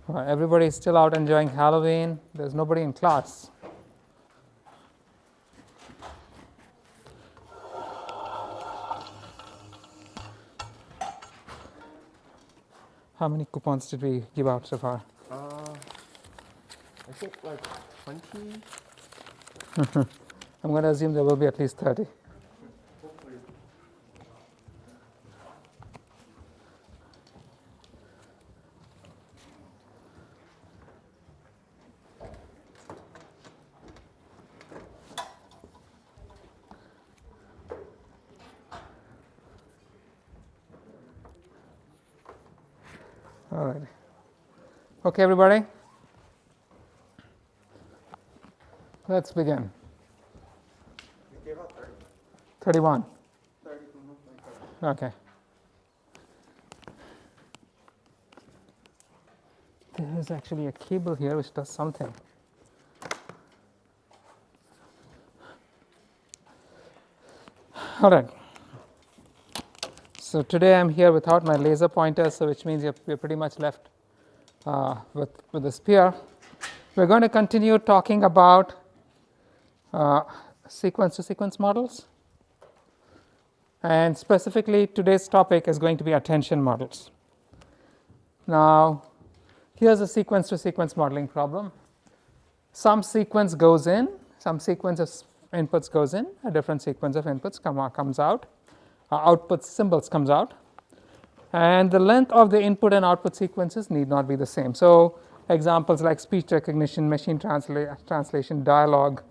Everybody is still out enjoying Halloween. There's nobody in class. How many coupons did we give out so far? I think like 20. I'm going to assume there will be at least 30. Hopefully. All right. Okay, everybody. Let's begin. We gave out 30. 31. 30. Okay. There is actually a cable here which does something. All right. So today I'm here without my laser pointer, so which means we're pretty much left with the spear. We're going to continue talking about sequence-to-sequence models. And specifically, today's topic is going to be attention models. Now, here's a sequence-to-sequence modeling problem. Some sequence goes in, some sequence of inputs goes in, a different sequence of inputs comes out, output symbols comes out, and the length of the input and output sequences need not be the same. So examples like speech recognition, machine translation, dialogue,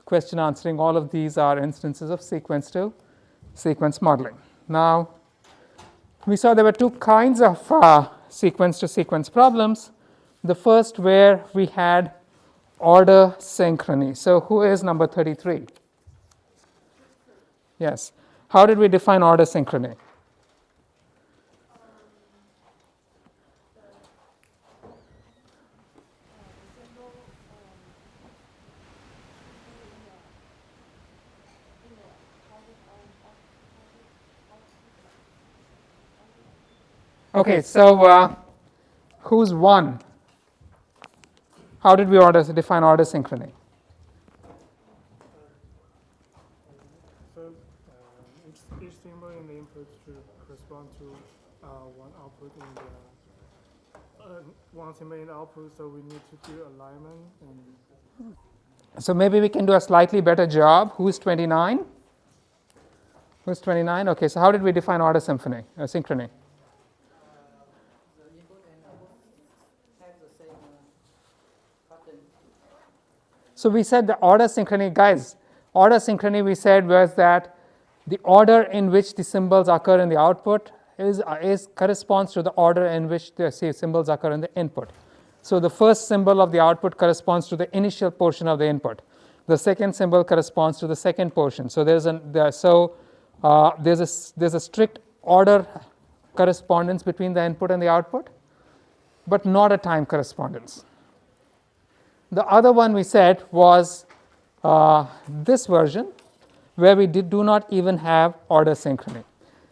question answering, all of these are instances of sequence-to-sequence modeling. Now, we saw there were two kinds of sequence-to-sequence problems. The first where we had order synchrony. So who is number 33? Yes. How did we define order synchrony? Okay, so who's 1? How did we define order synchrony? So each symbol in the input should correspond to one output in the one symbol in the output. So we need to do alignment and. So maybe we can do a slightly better job. Who's 29? Who's 29? Okay, so how did we define order synchrony? So we said the order synchrony, guys, order synchrony we said was that the order in which the symbols occur in the output corresponds to the order in which the symbols occur in the input. So the first symbol of the output corresponds to the initial portion of the input. The second symbol corresponds to the second portion. So there's a strict order correspondence between the input and the output, but not a time correspondence. The other one we said was this version, where we do not even have order synchrony.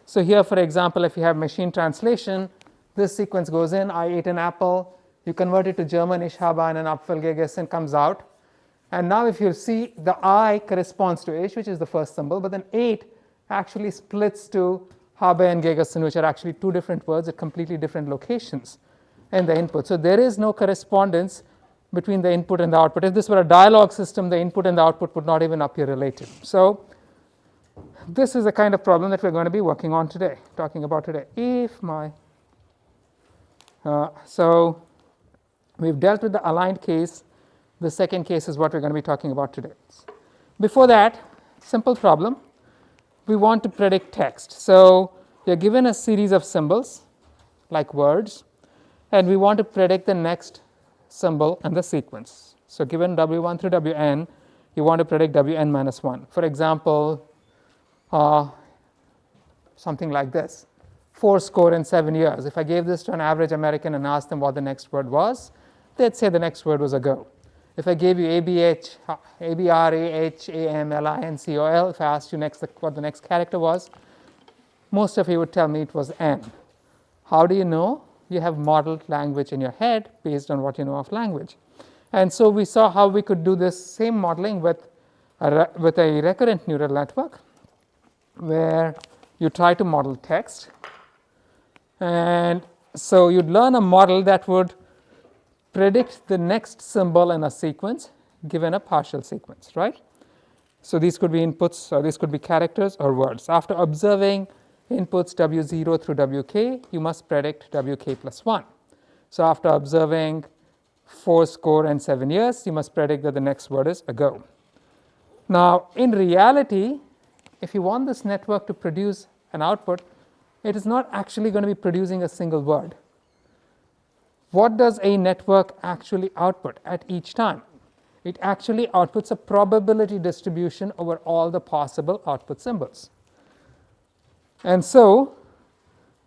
So here, for example, if you have machine translation, this sequence goes in, I ate an apple, you convert it to German, ich habe einen Apfel gegessen, comes out. And now if you see, the I corresponds to ich, which is the first symbol, but then ate actually splits to habe and gegessen, which are actually two different words at completely different locations in the input. So there is no correspondence between the input and the output. If this were a dialogue system, the input and the output would not even appear related. So this is the kind of problem that we're going to be talking about today. So we've dealt with the aligned case. The second case is what we're going to be talking about today. Before that, simple problem. We want to predict text. So you're given a series of symbols, like words, and we want to predict the next symbol and the sequence. So given W1 through Wn, you want to predict Wn minus 1. For example, something like this, 4 in 7 years. If I gave this to an average American and asked them what the next word was, they'd say the next word was ago. If I gave you ABH, ABRAHAMLINCOL, if I asked you what the next character was, most of you would tell me it was N. How do you know you have modeled language in your head based on what you know of language. And so we saw how we could do this same modeling with a recurrent neural network, where you try to model text. And so you'd learn a model that would predict the next symbol in a sequence given a partial sequence, right? So these could be inputs, or these could be characters or words. After observing inputs W0 through WK, you must predict WK plus 1. So after observing 4 years, you must predict that the next word is ago. Now, in reality, if you want this network to produce an output, it is not actually going to be producing a single word. What does a network actually output at each time? It actually outputs a probability distribution over all the possible output symbols. And so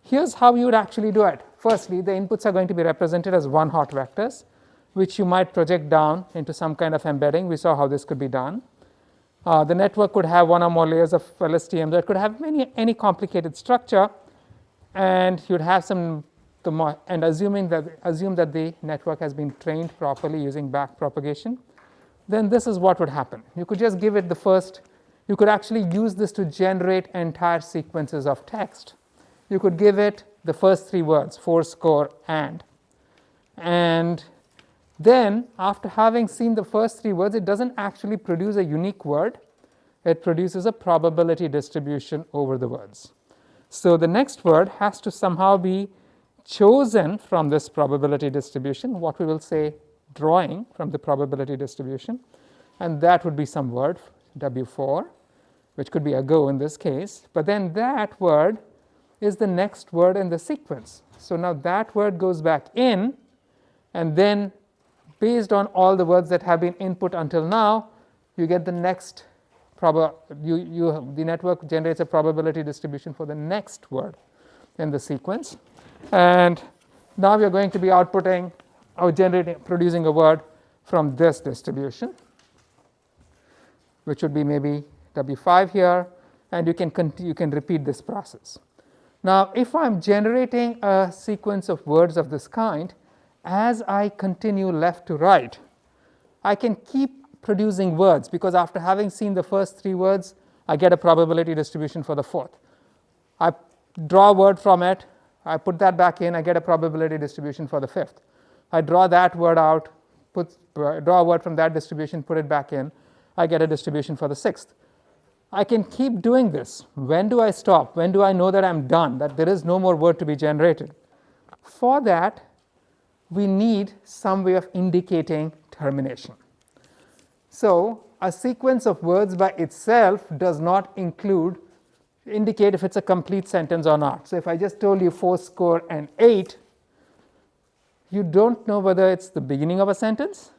here's how you would actually do it. Firstly, the inputs are going to be represented as one-hot vectors, which you might project down into some kind of embedding. We saw how this could be done. The network could have one or more layers of LSTM. That could have any complicated structure, and you'd have some. And assume that the network has been trained properly using backpropagation, then this is what would happen. You could just give it the first. You could actually use this to generate entire sequences of text. You could give it the first 3 words, 4 and then after having seen the first 3 words, it doesn't actually produce a unique word. It produces a probability distribution over the words. So the next word has to somehow be chosen from this probability distribution, what we will say drawing from the probability distribution, and that would be some word, W4, which could be ago in this case, but then that word is the next word in the sequence. So now that word goes back in, and then based on all the words that have been input until now, you get the next the network generates a probability distribution for the next word in the sequence. And now we are going to be outputting or producing a word from this distribution, which would be maybe W5 here, and you can repeat this process. Now, if I'm generating a sequence of words of this kind, as I continue left to right, I can keep producing words, because after having seen the first 3 words, I get a probability distribution for the 4th. I draw a word from it, I put that back in, I get a probability distribution for the 5th. I draw that word out, draw a word from that distribution, put it back in, I get a distribution for the 6th. I can keep doing this. When do I stop? When do I know that I'm done, that there is no more word to be generated? For that, we need some way of indicating termination. So a sequence of words by itself does not indicate if it's a complete sentence or not. So if I just told you 4 you don't know whether it's the beginning of a sentence,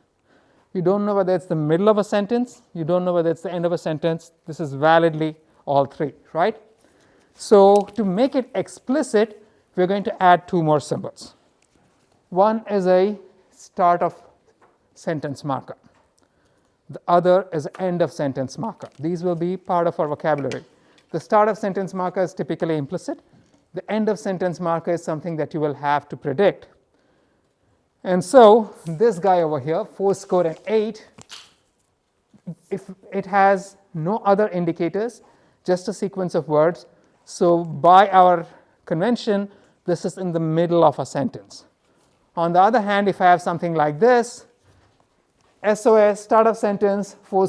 you don't know whether it's the middle of a sentence, you don't know whether it's the end of a sentence. This is validly all 3, right? So to make it explicit, we're going to add 2 more symbols. One is a start of sentence marker. The other is end of sentence marker. These will be part of our vocabulary. The start of sentence marker is typically implicit. The end of sentence marker is something that you will have to predict. And so this guy over here, 4 if it has no other indicators, just a sequence of words. So by our convention, this is in the middle of a sentence. On the other hand, if I have something like this, SOS, start of sentence, 4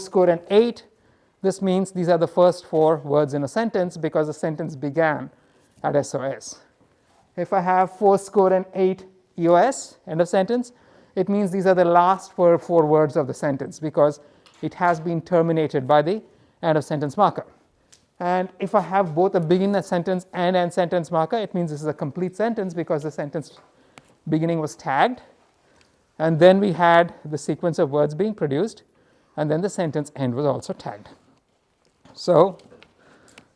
this means these are the first 4 words in a sentence because the sentence began at SOS. If I have 4 EOS, end of sentence, it means these are the last 4 words of the sentence because it has been terminated by the end of sentence marker. And if I have both a begin a sentence and end sentence marker, it means this is a complete sentence because the sentence beginning was tagged, and then we had the sequence of words being produced, and then the sentence end was also tagged. So,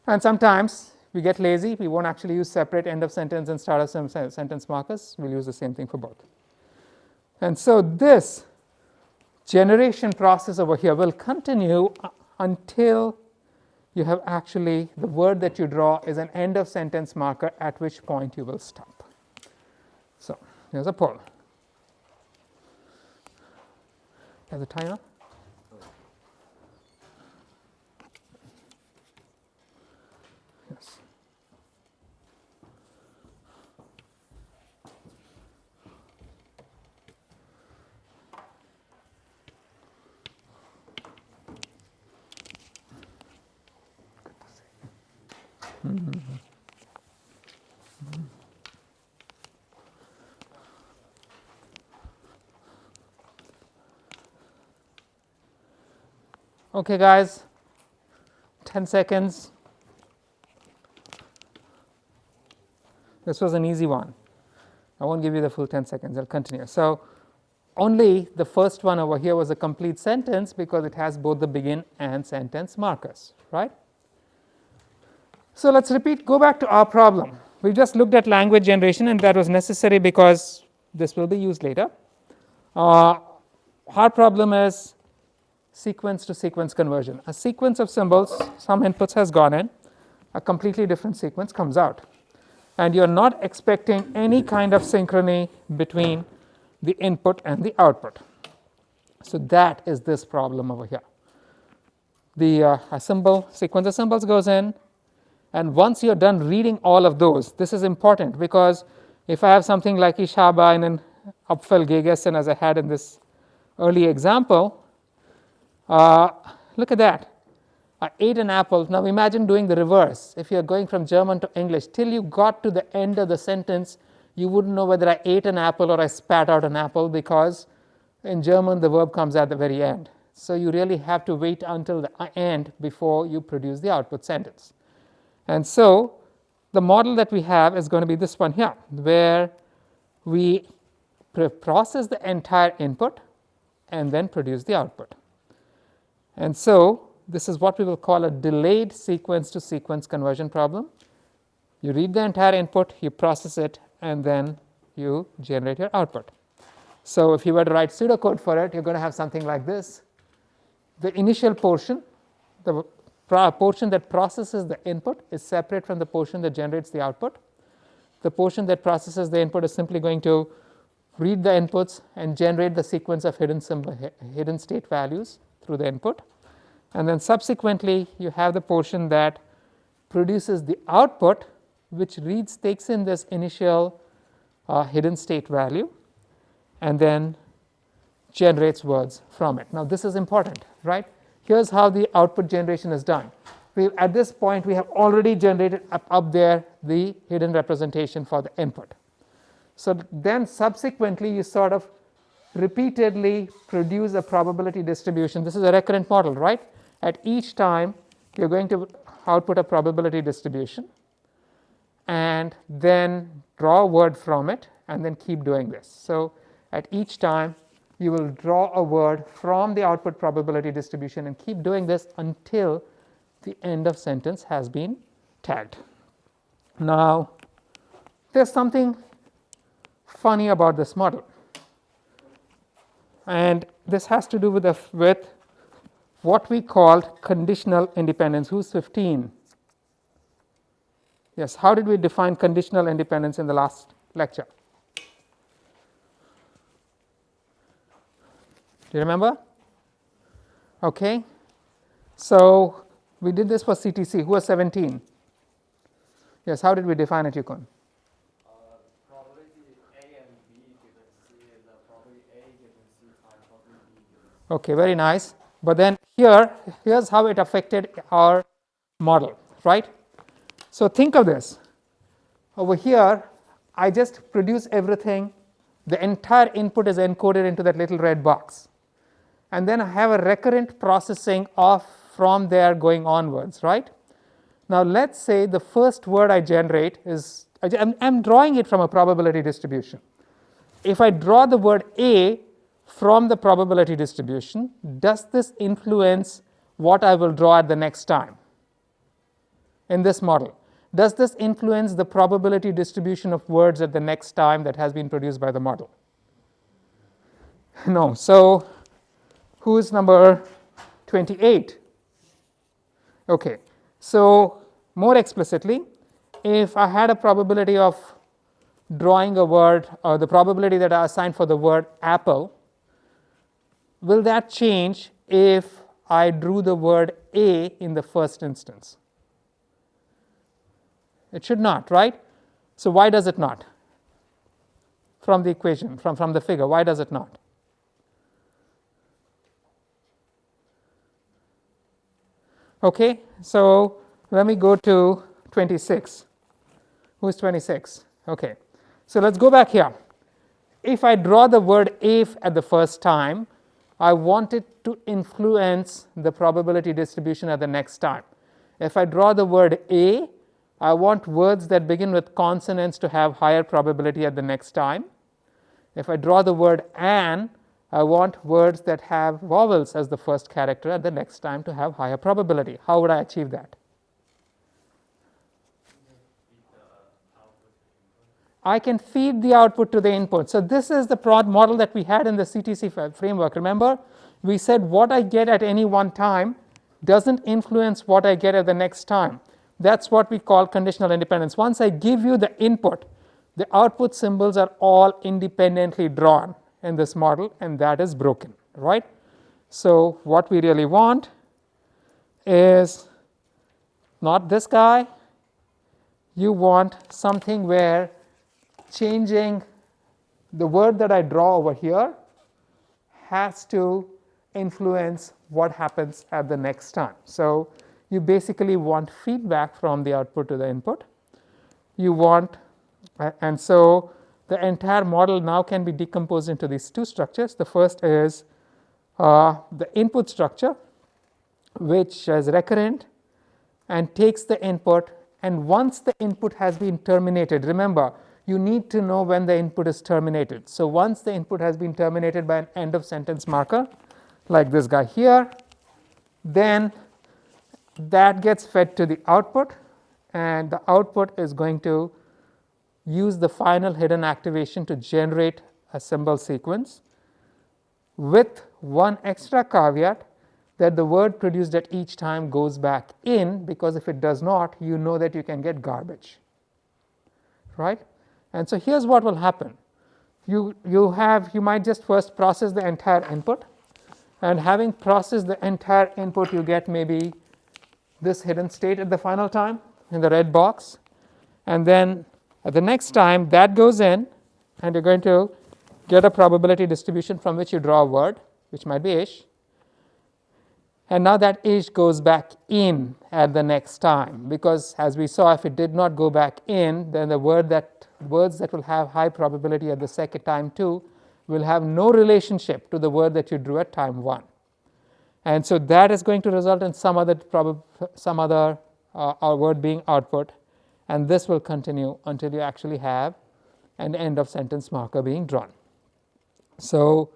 and sometimes we get lazy, we won't actually use separate end of sentence and start of sentence markers, we'll use the same thing for both. And so this generation process over here will continue until you have actually, the word that you draw is an end of sentence marker at which point you will stop. So Here's a poll. Have the timer? Yes. Okay, guys, 10 seconds. This was an easy one. I won't give you the full 10 seconds. I'll continue. So only the first one over here was a complete sentence because it has both the begin and sentence markers, right? So let's repeat, go back to our problem. We just looked at language generation, and that was necessary because this will be used later. Our problem is sequence to sequence conversion. A sequence of symbols, some inputs has gone in, a completely different sequence comes out. And you're not expecting any kind of synchrony between the input and the output. So that is this problem over here. A symbol, sequence of symbols goes in, and once you're done reading all of those, this is important because if I have something like ich habe einen Apfel gegessen, as I had in this early example, look at that. I ate an apple. Now imagine doing the reverse. If you're going from German to English, till you got to the end of the sentence, you wouldn't know whether I ate an apple or I spat out an apple because in German the verb comes at the very end. So you really have to wait until the end before you produce the output sentence. And so the model that we have is going to be this one here, where we process the entire input and then produce the output. And so this is what we will call a delayed sequence to sequence conversion problem. You read the entire input, you process it, and then you generate your output. So if you were to write pseudocode for it, you're going to have something like this. The initial portion, the portion that processes the input, is separate from the portion that generates the output. The portion that processes the input is simply going to read the inputs and generate the sequence of hidden state values through the input. And then subsequently, you have the portion that produces the output, which takes in this initial hidden state value and then generates words from it. Now this is important, right? Here's how the output generation is done. At this point, we have already generated up there the hidden representation for the input. So then subsequently, you sort of repeatedly produce a probability distribution. This is a recurrent model, right? At each time, you're going to output a probability distribution and then draw a word from it and then keep doing this. So at each time, you will draw a word from the output probability distribution and keep doing this until the end of sentence has been tagged. Now, there's something funny about this model, and this has to do with what we called conditional independence. Who's 15? Yes, how did we define conditional independence in the last lecture? Do you remember? Okay, so we did this for CTC. Who was 17? Yes, how did we define it, Yukon? Probability A and B given C is probability A given C times probability B given C. Okay, very nice. But then here's how it affected our model, right? So think of this. Over here, I just produce everything. The entire input is encoded into that little red box. And then I have a recurrent processing from there going onwards, right? Now let's say the first word I generate is, I'm drawing it from a probability distribution. If I draw the word A from the probability distribution, does this influence what I will draw at the next time in this model? Does this influence the probability distribution of words at the next time that has been produced by the model? No. So who is number 28? Okay, so more explicitly, if I had a probability of drawing a word, or the probability that I assign for the word apple, will that change if I drew the word A in the first instance? It should not, right? So why does it not? From the equation, from the figure, why does it not? Okay, so let me go to 26. Who's 26? Okay, so let's go back here. If I draw the word if at the first time, I want it to influence the probability distribution at the next time. If I draw the word a, I want words that begin with consonants to have higher probability at the next time. If I draw the word an, I want words that have vowels as the first character at the next time to have higher probability. How would I achieve that? I can feed the output to the input. So this is the prod model that we had in the CTC framework. Remember, we said what I get at any one time doesn't influence what I get at the next time. That's what we call conditional independence. Once I give you the input, the output symbols are all independently drawn in this model, and that is broken, right? So what we really want is not this guy. You want something where changing the word that I draw over here has to influence what happens at the next time. So you basically want feedback from the output to the input. You want, and so the entire model now can be decomposed into these two structures. The first is the input structure, which is recurrent and takes the input, and once the input has been terminated, remember, you need to know when the input is terminated. So once the input has been terminated by an end of sentence marker, like this guy here, then that gets fed to the output, and the output is going to use the final hidden activation to generate a symbol sequence, with one extra caveat that the word produced at each time goes back in, because if it does not, you know that you can get garbage, right? And so here's what will happen. You might just first process the entire input, and having processed the entire input, you get maybe this hidden state at the final time in the red box, and then at the next time that goes in, and you're going to get a probability distribution from which you draw a word, which might be ish, and now that ish goes back in at the next time, because as we saw, if it did not go back in, then the words that will have high probability at the second time too will have no relationship to the word that you drew at time 1. And so that is going to result in some other word being output, and this will continue until you actually have an end of sentence marker being drawn. So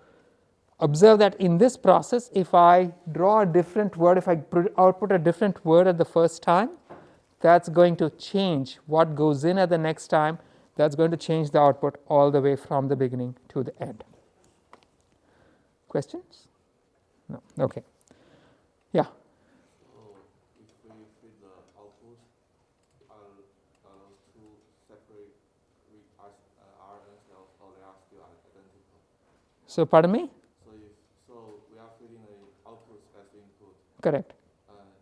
observe that in this process, if I draw a different word, if I output a different word at the first time, that's going to change what goes in at the next time. That's going to change the output all the way from the beginning to the end. Questions? No. Okay. Yeah. So if we feed the output, are those two separate RNA cells, or they are still identical? So pardon me? So we are feeding the output as input. Correct.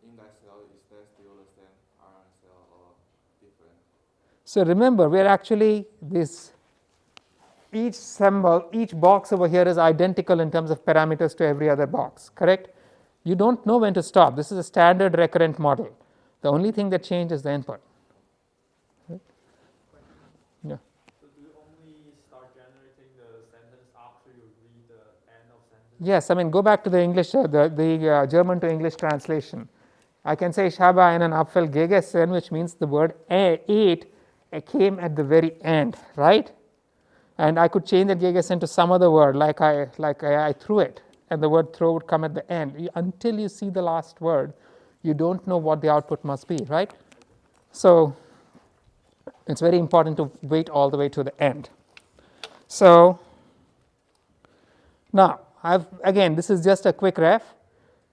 In that cell, is that still the same RNA cell or different? So remember, we are actually each symbol, each box over here is identical in terms of parameters to every other box, correct? You don't know when to stop. This is a standard recurrent model. The only thing that changes is the input. Right? Yeah. So do you only start generating the sentence after you read the end of sentence? Yes, I mean, go back to the English, the German to English translation. I can say, ich habe einen Apfel gegessen, which means the word ate came at the very end, right? And I could change that gegessen to some other word, like I threw it, and the word throw would come at the end. Until you see the last word, you don't know what the output must be, right? So it's very important to wait all the way to the end. So now, again, this is just a quick ref.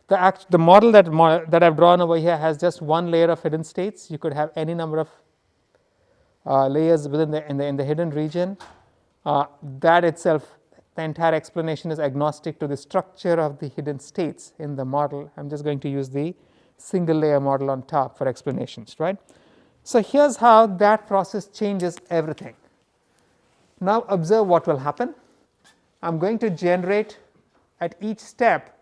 The model that I've drawn over here has just one layer of hidden states. You could have any number of layers within in the hidden region. That itself, the entire explanation is agnostic to the structure of the hidden states in the model. I'm just going to use the single layer model on top for explanations, right? So here's how that process changes everything. Now observe what will happen. I'm going to generate at each step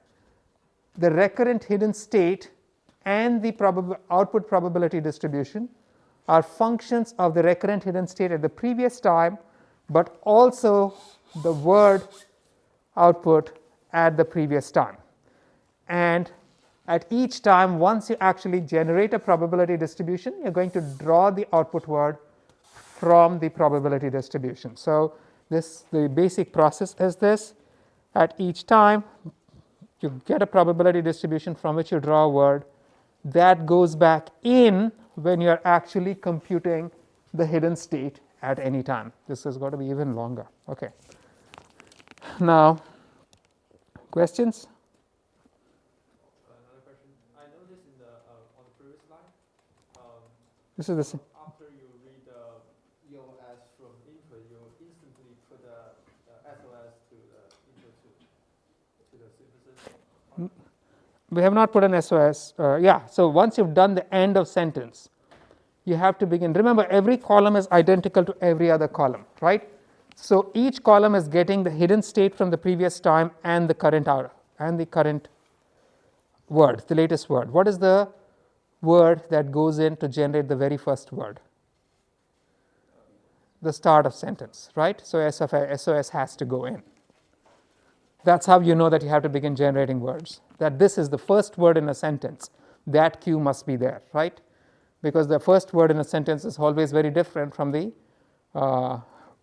the recurrent hidden state and the output probability distribution are functions of the recurrent hidden state at the previous time, but also the word output at the previous time. And at each time, once you actually generate a probability distribution, you're going to draw the output word from the probability distribution. So the basic process is this. At each time, you get a probability distribution from which you draw a word. That goes back in when you're actually computing the hidden state at any time. This has got to be even longer. Okay. Now, questions? Another question. I noticed in the on the previous slide, This is the same. after you read the EOS from input, you instantly put the SOS to the input to the synthesis. We have not put an SOS. Yeah, so once you've done the end of sentence, you have to begin. Remember, every column is identical to every other column, right? So each column is getting the hidden state from the previous time and the current hour and the current word, the latest word. What is the word that goes in to generate the very first word? The start of sentence, right? So SOS has to go in. That's how you know that you have to begin generating words, that this is the first word in a sentence. That cue must be there, right? Because the first word in a sentence is always very different from the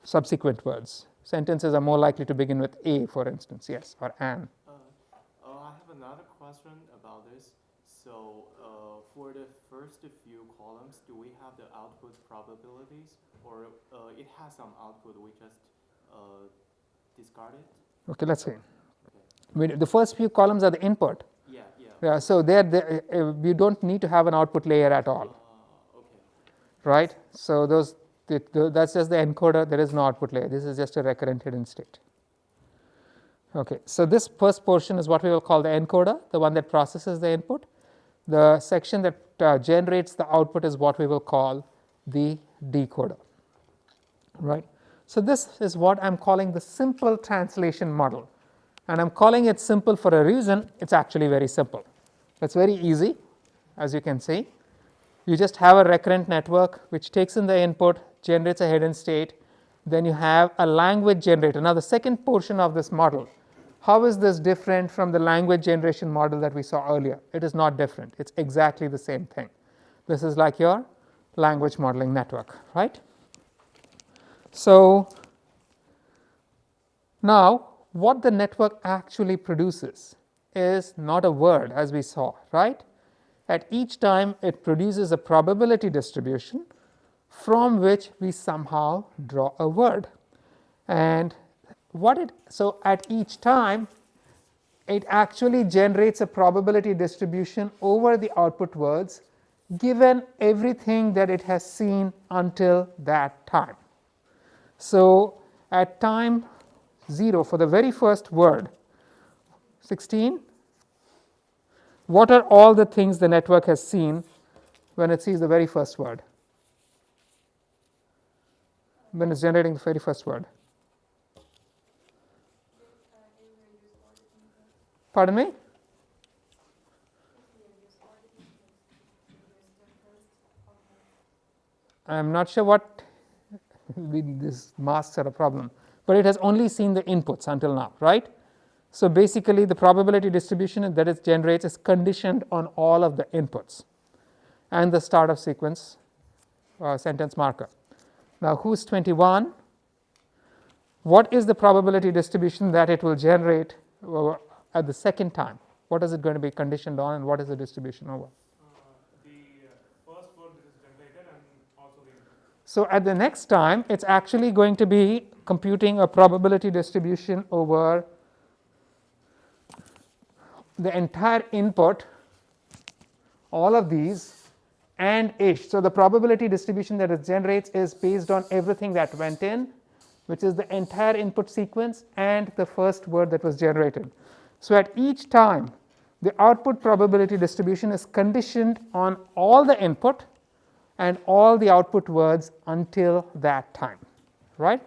subsequent words. Sentences are more likely to begin with a, for instance, yes, or an. I have another question about this. So for the first few columns, do we have the output probabilities, or it has some output, we just discard it? Okay, let's see. The first few columns are the input. Yeah. So you don't need to have an output layer at all, Okay. right? So that's just the encoder. There is no output layer. This is just a recurrent hidden state. Okay, so this first portion is what we will call the encoder, the one that processes the input. The section that generates the output is what we will call the decoder, right? So this is what I'm calling the simple translation model. And I'm calling it simple for a reason. It's actually very simple. It's very easy, as you can see. You just have a recurrent network which takes in the input, generates a hidden state. Then you have a language generator. Now the second portion of this model, how is this different from the language generation model that we saw earlier? It is not different. It's exactly the same thing. This is like your language modeling network, right? So now what the network actually produces is not a word, as we saw, right? At each time it produces a probability distribution from which we somehow draw a word. And so at each time it actually generates a probability distribution over the output words given everything that it has seen until that time. So at time 0 for the very first word, 16, what are all the things the network has seen when it sees the very first word? When it's generating the very first word? Pardon me? I'm not sure what these masks are a problem, but it has only seen the inputs until now, right? So basically the probability distribution that it generates is conditioned on all of the inputs and the start of sequence sentence marker. Now who's 21? What is the probability distribution that it will generate at the second time? What is it going to be conditioned on, and what is the distribution over? The first word that is generated and also the input. So at the next time, it's actually going to be computing a probability distribution over the entire input, all of these, and ish. So the probability distribution that it generates is based on everything that went in, which is the entire input sequence and the first word that was generated. So at each time, the output probability distribution is conditioned on all the input and all the output words until that time, right?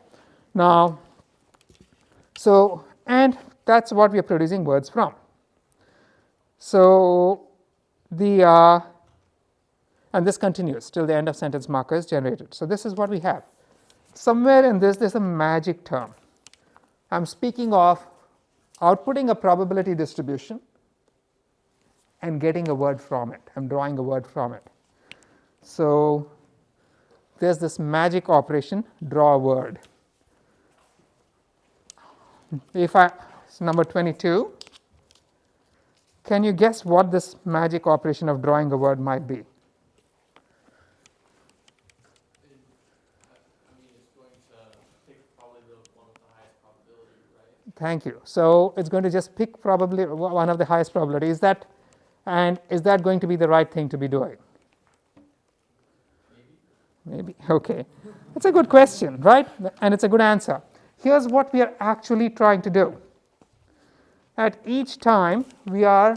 Now, so, and that's what we are producing words from. So the and this continues till the end of sentence marker is generated. So this is what we have. Somewhere in this, there's a magic term. I'm speaking of outputting a probability distribution and getting a word from it. I'm drawing a word from it. So there's this magic operation, draw a word. If I, so number 22, can you guess what this magic operation of drawing a word might be? Thank you. So it's going to just pick probably one of the highest probability. Is that, and is that going to be the right thing to be doing? Maybe. Okay. It's a good question, right? And it's a good answer. Here's what we are actually trying to do. At each time, we are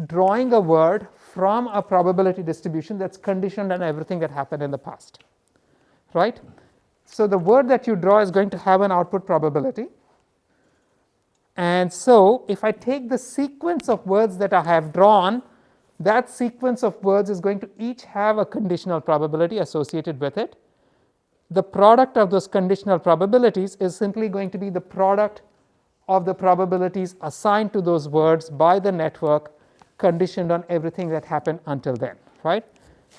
drawing a word from a probability distribution that's conditioned on everything that happened in the past, right? So the word that you draw is going to have an output probability. And so if I take the sequence of words that I have drawn, that sequence of words is going to each have a conditional probability associated with it. The product of those conditional probabilities is simply going to be the product of the probabilities assigned to those words by the network, conditioned on everything that happened until then, right?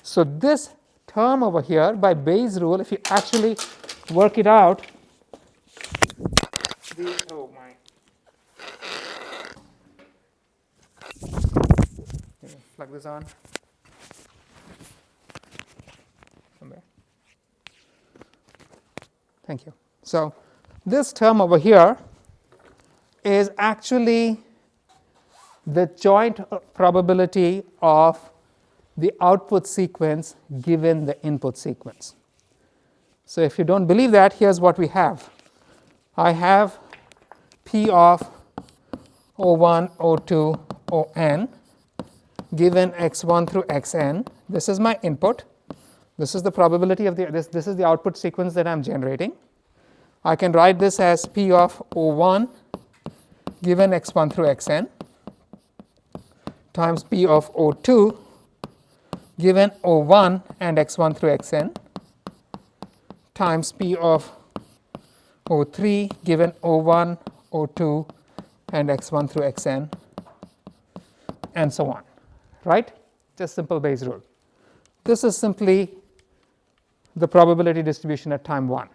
So this term over here, by Bayes' rule, if you actually work it out, oh my, plug this on somewhere. Thank you. So this term over here is actually the joint probability of the output sequence given the input sequence. So if you don't believe that, here's what we have. I have P of O1, O2, On given x1 through xn. This is my input. This is the probability of this is the output sequence that I'm generating. I can write this as P of O1 given x1 through xn times P of O2 given O1 and x1 through xn times P of O3 given O1, O2 and x1 through xn, and so on, right? Just simple Bayes rule. This is simply the probability distribution at time 1.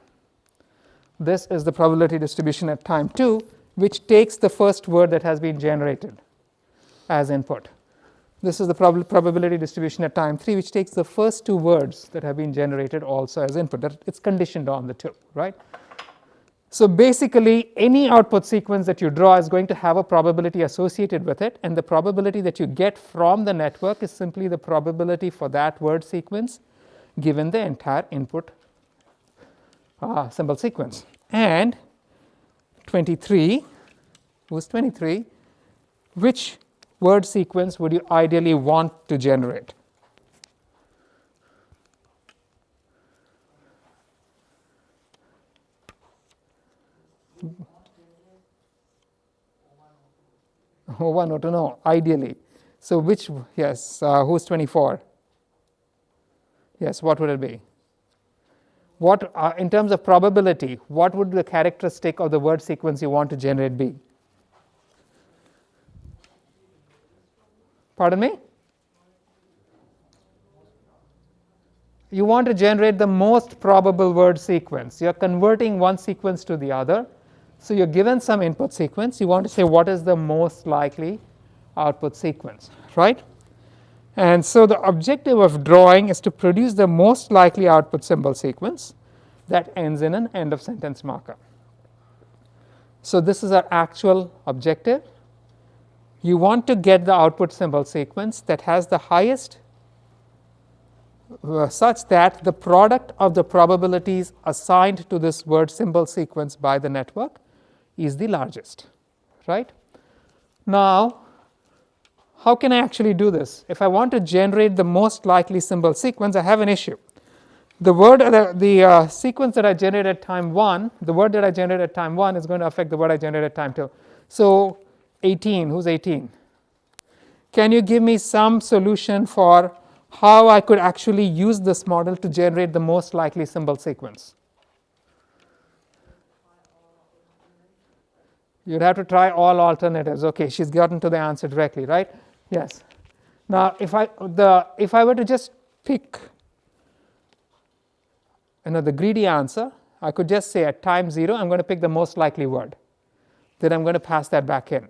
This is the probability distribution at time 2, which takes the first word that has been generated as input. This is the probability distribution at time 3, which takes the first 2 words that have been generated also as input. It's conditioned on the 2, right? So basically, any output sequence that you draw is going to have a probability associated with it, and the probability that you get from the network is simply the probability for that word sequence given the entire input symbol sequence. And 23, who's 23, which word sequence would you ideally want to generate? O1, O2, no, ideally. So which, yes, who's 24? Yes, what would it be? What, in terms of probability, what would the characteristic of the word sequence you want to generate be? Pardon me? You want to generate the most probable word sequence. You're converting one sequence to the other. So you're given some input sequence. You want to say what is the most likely output sequence, right? And so the objective of drawing is to produce the most likely output symbol sequence that ends in an end of sentence marker. So this is our actual objective. You want to get the output symbol sequence that has the highest such that the product of the probabilities assigned to this word symbol sequence by the network is the largest, right? Now, how can I actually do this? If I want to generate the most likely symbol sequence, I have an issue. The word, the sequence that I generate at time 1, the word that I generate at time 1 is going to affect the word I generate at time 2. So 18, who's 18? Can you give me some solution for how I could actually use this model to generate the most likely symbol sequence? You'd have to try all alternatives. Okay, she's gotten to the answer directly, right? Yes. Now, if I were to just pick the greedy answer, I could just say at time 0, I'm going to pick the most likely word. Then I'm going to pass that back in.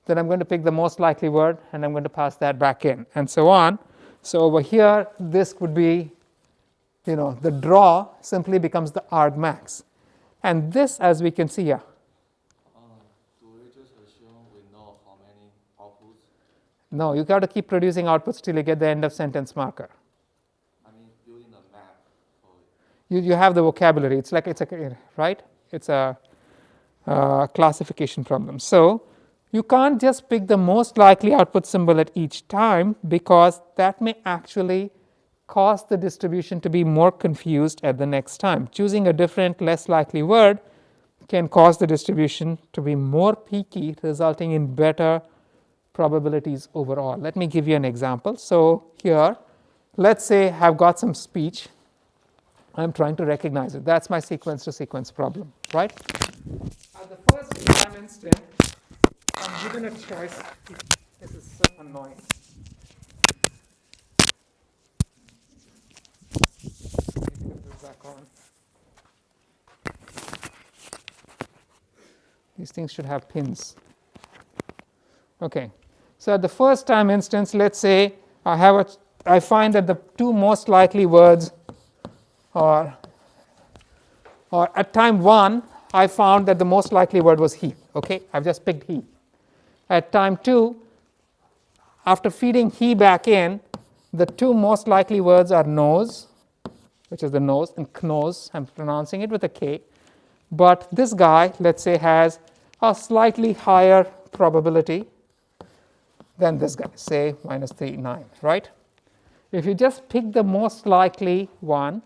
Then I'm going to pick the most likely word, and I'm going to pass that back in, and so on. So over here, this would be, the draw simply becomes the argmax. And this, as we can see here. Do we just assume we know how many outputs? No, you got to keep producing outputs till you get the end of sentence marker. I mean, building a map for You have the vocabulary. It's right? It's a classification problem. So you can't just pick the most likely output symbol at each time, because that may actually cause the distribution to be more confused at the next time. Choosing a different, less likely word can cause the distribution to be more peaky, resulting in better probabilities overall. Let me give you an example. So here, let's say I've got some speech. I'm trying to recognize it. That's my sequence to sequence problem, right? At the first time instant, I'm given a choice. This is so annoying. Let me put this back on. These things should have pins. Okay. So at the first time instance, let's say I find that the two most likely words or at time 1, I found that the most likely word was he. Okay, I've just picked he. At time 2, after feeding he back in, the two most likely words are nose, which is the nose, and knose. I'm pronouncing it with a K. But this guy, let's say, has a slightly higher probability than this guy, say minus 3.9, right? If you just pick the most likely one,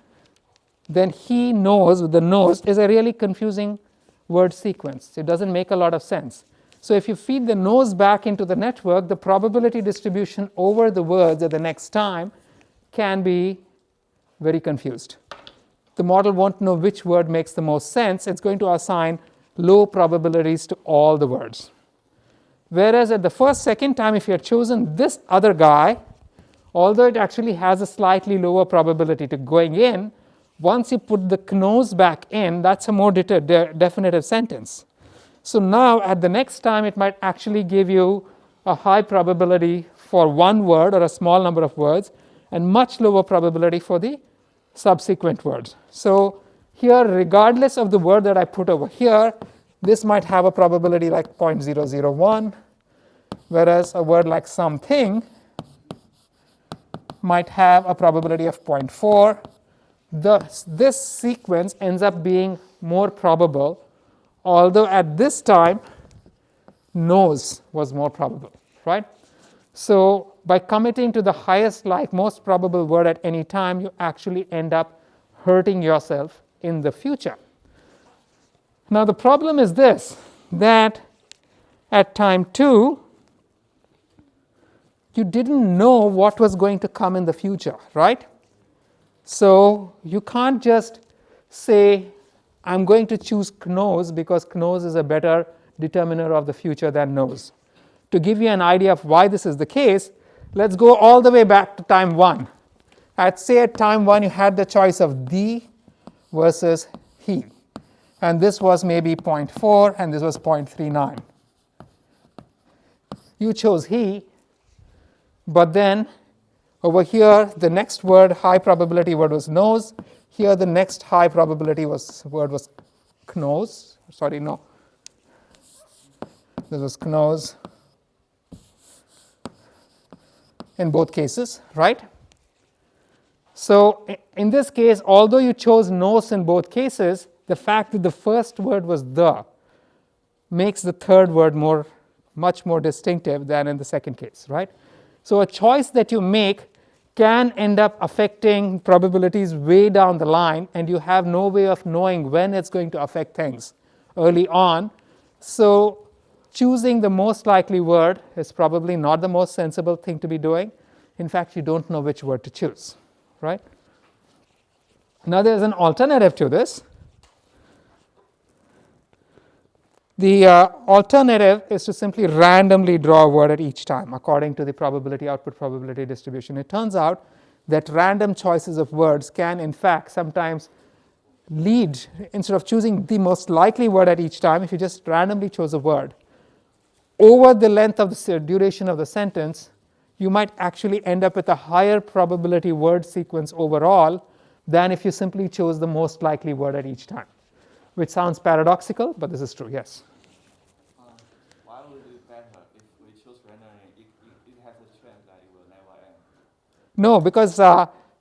then he knows, with the nose, is a really confusing word sequence. It doesn't make a lot of sense. So if you feed the nose back into the network, the probability distribution over the words at the next time can be very confused. The model won't know which word makes the most sense. It's going to assign low probabilities to all the words. Whereas at the second time, if you had chosen this other guy, although it actually has a slightly lower probability to going in, once you put the knose back in, that's a more definitive sentence. So now at the next time, it might actually give you a high probability for one word or a small number of words, and much lower probability for the subsequent words. So here, regardless of the word that I put over here, this might have a probability like 0.001, whereas a word like something might have a probability of 0.4. This sequence ends up being more probable, although at this time, nose was more probable, right? So by committing to the highest, most probable word at any time, you actually end up hurting yourself in the future. Now the problem is this, that at time 2, you didn't know what was going to come in the future, right? So you can't just say, I'm going to choose knose because knose is a better determiner of the future than nose. To give you an idea of why this is the case, let's go all the way back to time 1. At time 1, you had the choice of thee versus he. And this was maybe 0.4 and this was 0.39. You chose he, but then over here, the next word, high probability word was nose. Here, the next high probability word was knose. Sorry, no. This was knose in both cases, right? So in this case, although you chose nos in both cases, the fact that the first word was the makes the third word much more distinctive than in the second case, right? So a choice that you make can end up affecting probabilities way down the line, and you have no way of knowing when it's going to affect things early on. So choosing the most likely word is probably not the most sensible thing to be doing. In fact, you don't know which word to choose, right? Now there's an alternative to this. The alternative is to simply randomly draw a word at each time according to the probability output probability distribution. It turns out that random choices of words can in fact sometimes lead, instead of choosing the most likely word at each time, if you just randomly chose a word, over the length of the duration of the sentence, you might actually end up with a higher probability word sequence overall than if you simply chose the most likely word at each time. Which sounds paradoxical, but this is true, yes. Why would it be better if we choose randomly? It has a chance that it will never end. No, because,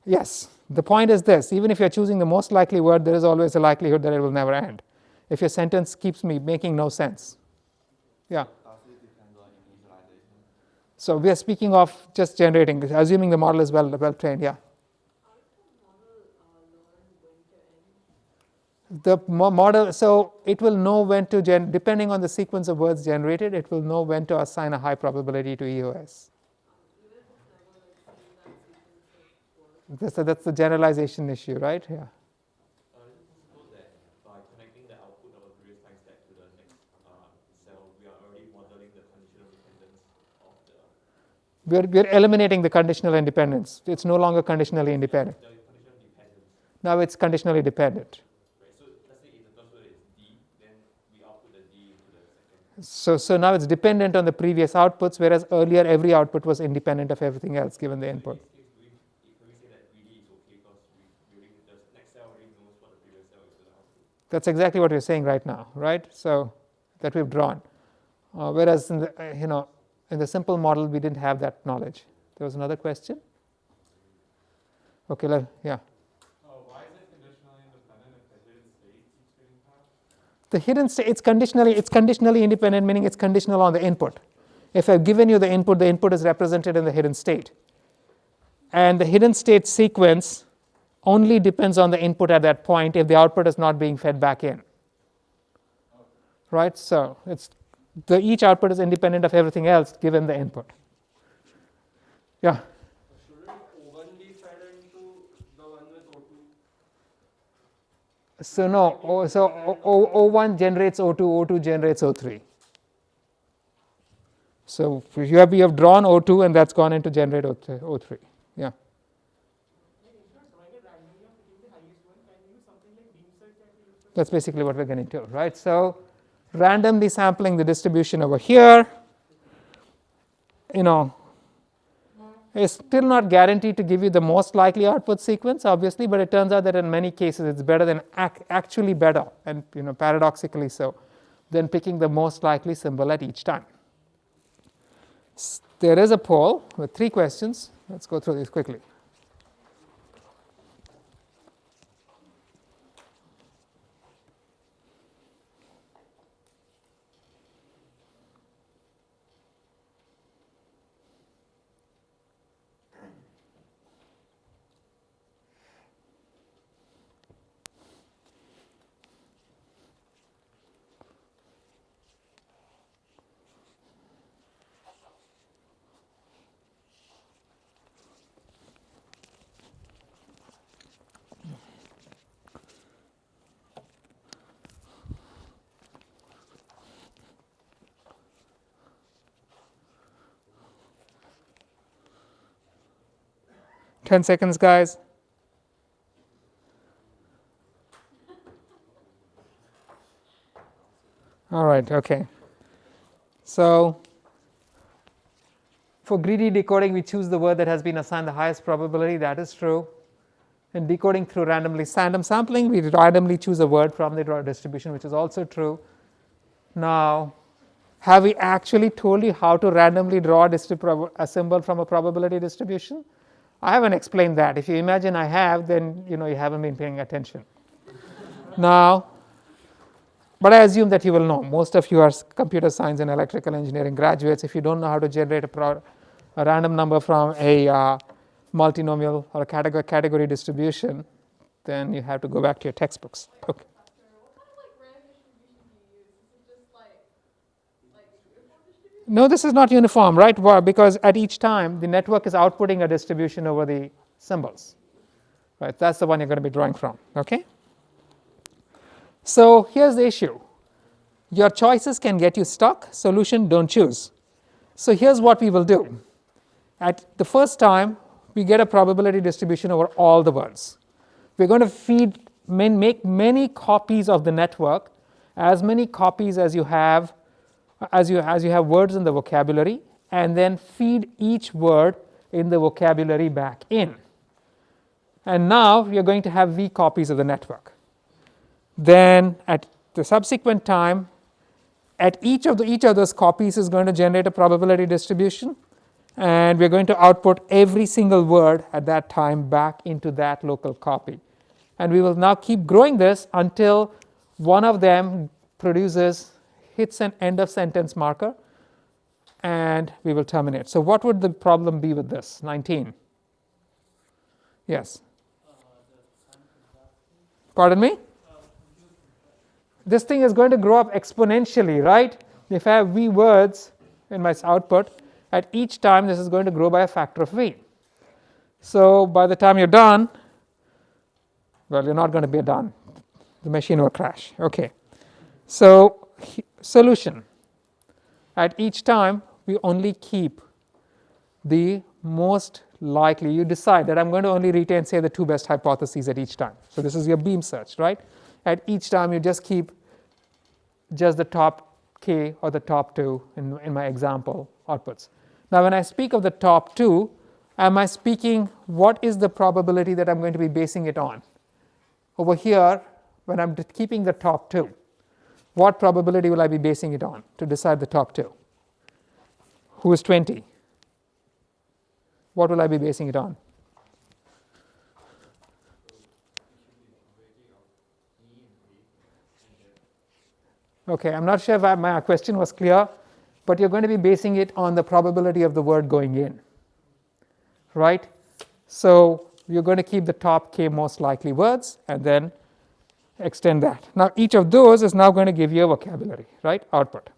yes, the point is this. Even if you're choosing the most likely word, there is always a likelihood that it will never end. If your sentence keeps making no sense. Yeah. Does it depend on initialization? So we are speaking of just generating, assuming the model is well trained, yeah. The model, so it will know when to, depending on the sequence of words generated, it will know when to assign a high probability to EOS. That's the generalization issue, right? Yeah. Is it possible that by connecting the output of a previous time step to the next cell, we are already modeling the conditional dependence of the... We're eliminating the conditional independence. It's no longer conditionally independent. The conditional dependence. Now it's conditionally dependent. Right. So let's say if the first word is D, then we output the D into the second. So now it's dependent on the previous outputs, whereas earlier every output was independent of everything else given the input. Can we say that really is okay because the next cell already knows what the previous cell is going to output? That's exactly what we're saying right now, right? So that we've drawn. Whereas in the, in the simple model, we didn't have that knowledge. There was another question? Okay, yeah. Why is it conditionally independent if the hidden state keeps getting passed? The hidden state, it's conditionally independent, meaning it's conditional on the input. If I've given you the input is represented in the hidden state. And the hidden state sequence only depends on the input at that point if the output is not being fed back in. Right? So each output is independent of everything else given the input. Yeah? Shouldn't O1 be fed into the one with O2? So no, O1 generates O2, O2 generates O3. So you have drawn O2 and that's gone into generate O3. Yeah. That's basically what we're getting to, right? So randomly sampling the distribution over here, is still not guaranteed to give you the most likely output sequence, obviously, but it turns out that in many cases it's better than actually better, and paradoxically so, than picking the most likely symbol at each time. There is a poll with 3 questions. Let's go through these quickly. Ten seconds, guys. All right, okay. So for greedy decoding, we choose the word that has been assigned the highest probability. That is true. In decoding through random sampling, we randomly choose a word from the distribution, which is also true. Now, have we actually told you how to randomly draw a symbol from a probability distribution? I haven't explained that. If you imagine I have, then you haven't been paying attention. Now, but I assume that you will know. Most of you are computer science and electrical engineering graduates. If you don't know how to generate a random number from a multinomial or a category distribution, then you have to go back to your textbooks. Okay. No, this is not uniform, right? Why? Because at each time, the network is outputting a distribution over the symbols. Right? That's the one you're going to be drawing from. Okay? So here's the issue. Your choices can get you stuck. Solution, don't choose. So here's what we will do. At the first time, we get a probability distribution over all the words. We're going to make many copies of the network, as many copies as you have words in the vocabulary, and then feed each word in the vocabulary back in. And now you're going to have V copies of the network. Then at the subsequent time, at each of those copies is going to generate a probability distribution, and we're going to output every single word at that time back into that local copy. And we will now keep growing this until one of them hits an end of sentence marker, and we will terminate. So what would the problem be with this? 19. Yes. Pardon me? This thing is going to grow up exponentially, right? If I have V words in my output, at each time this is going to grow by a factor of V. So by the time you're done, well, you're not going to be done. The machine will crash. Okay. So solution. At each time, we only keep the most likely. You decide that I'm going to only retain, say, the two best hypotheses at each time. So this is your beam search, right? At each time, you just keep just the top k or the top two in my example outputs. Now, when I speak of the top two, am I speaking what is the probability that I'm going to be basing it on? Over here, when I'm keeping the top two, what probability will I be basing it on to decide the top two? Who is 20? What will I be basing it on? Okay, I'm not sure if my question was clear, but you're going to be basing it on the probability of the word going in, right? So you're going to keep the top k most likely words and then extend that. Now each of those is now going to give you a vocabulary, right, output.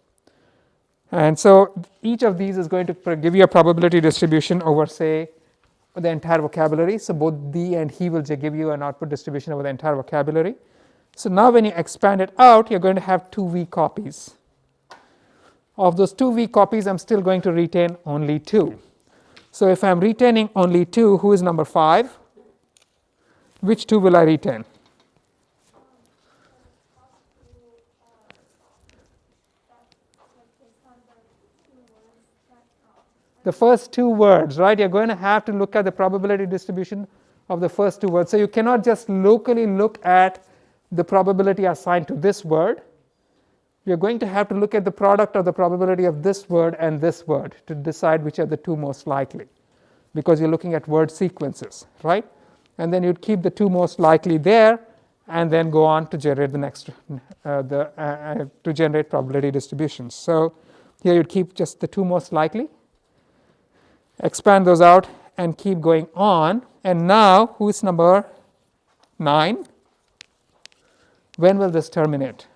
And so each of these is going to give you a probability distribution over, say, the entire vocabulary. So both the and he will give you an output distribution over the entire vocabulary. So now when you expand it out, you're going to have 2V copies. Of those 2V copies, I'm still going to retain only 2. So if I'm retaining only 2, who is number 5? Which 2 will I retain? The first 2 words, right? You're going to have to look at the probability distribution of the first 2 words. So you cannot just locally look at the probability assigned to this word. You're going to have to look at the product of the probability of this word and this word to decide which are the 2 most likely, because you're looking at word sequences, right? And then you'd keep the 2 most likely there and then go on to generate the next to generate probability distributions. So here you'd keep just the 2 most likely, expand those out and keep going on. And now who's number 9? When will this terminate?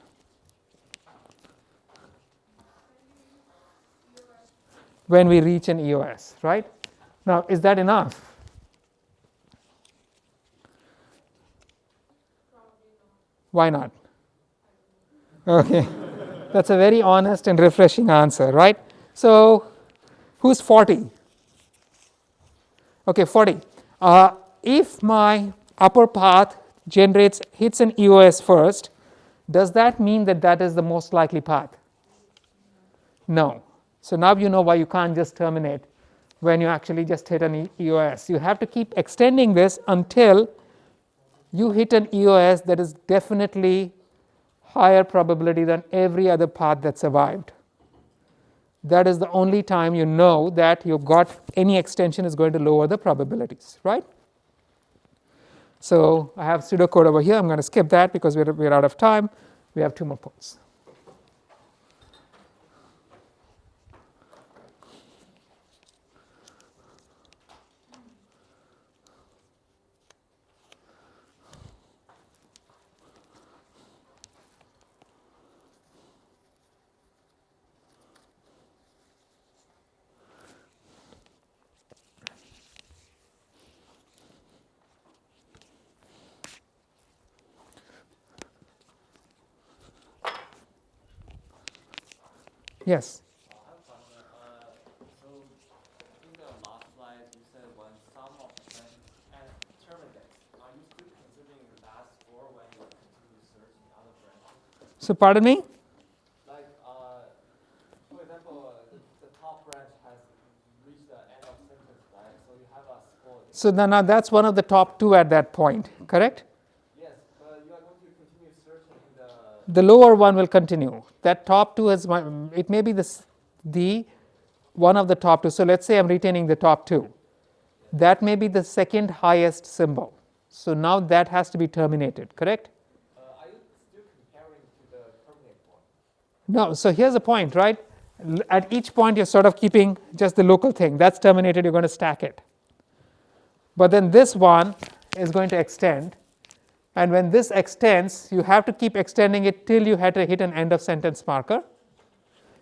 When we reach an EOS, right? Now, is that enough? Why not? Okay, that's a very honest and refreshing answer, right? So, who's 40? Okay, 40. If my upper path hits an EOS first, does that mean that that is the most likely path? No. So now you know why you can't just terminate when you actually just hit an EOS. You have to keep extending this until you hit an EOS that is definitely higher probability than every other path that survived. that is the only time you know that you've got any extension is going to lower the probabilities, right? So I have pseudocode over here. I'm going to skip that because we're out of time. We have 2 more points. Yes. I have a question. So in the last slide, you said when sum of branches terminates, are you still considering that score when you continue searching other branches? So pardon me? Like, for example, the top branch has reached the end of sentence, right? So you have a score. So now that's one of the top 2 at that point, correct? Yes, but you are going to continue searching in The lower one will continue. That top 2 is it may be the one of the top 2. So let's say I'm retaining the top 2. That may be the second highest symbol. So now that has to be terminated, correct? Are you still comparing to the terminate point? No, so here's the point, right? At each point you're sort of keeping just the local thing. That's terminated, you're going to stack it. But then this one is going to extend. And when this extends, you have to keep extending it till you hit an end of sentence marker.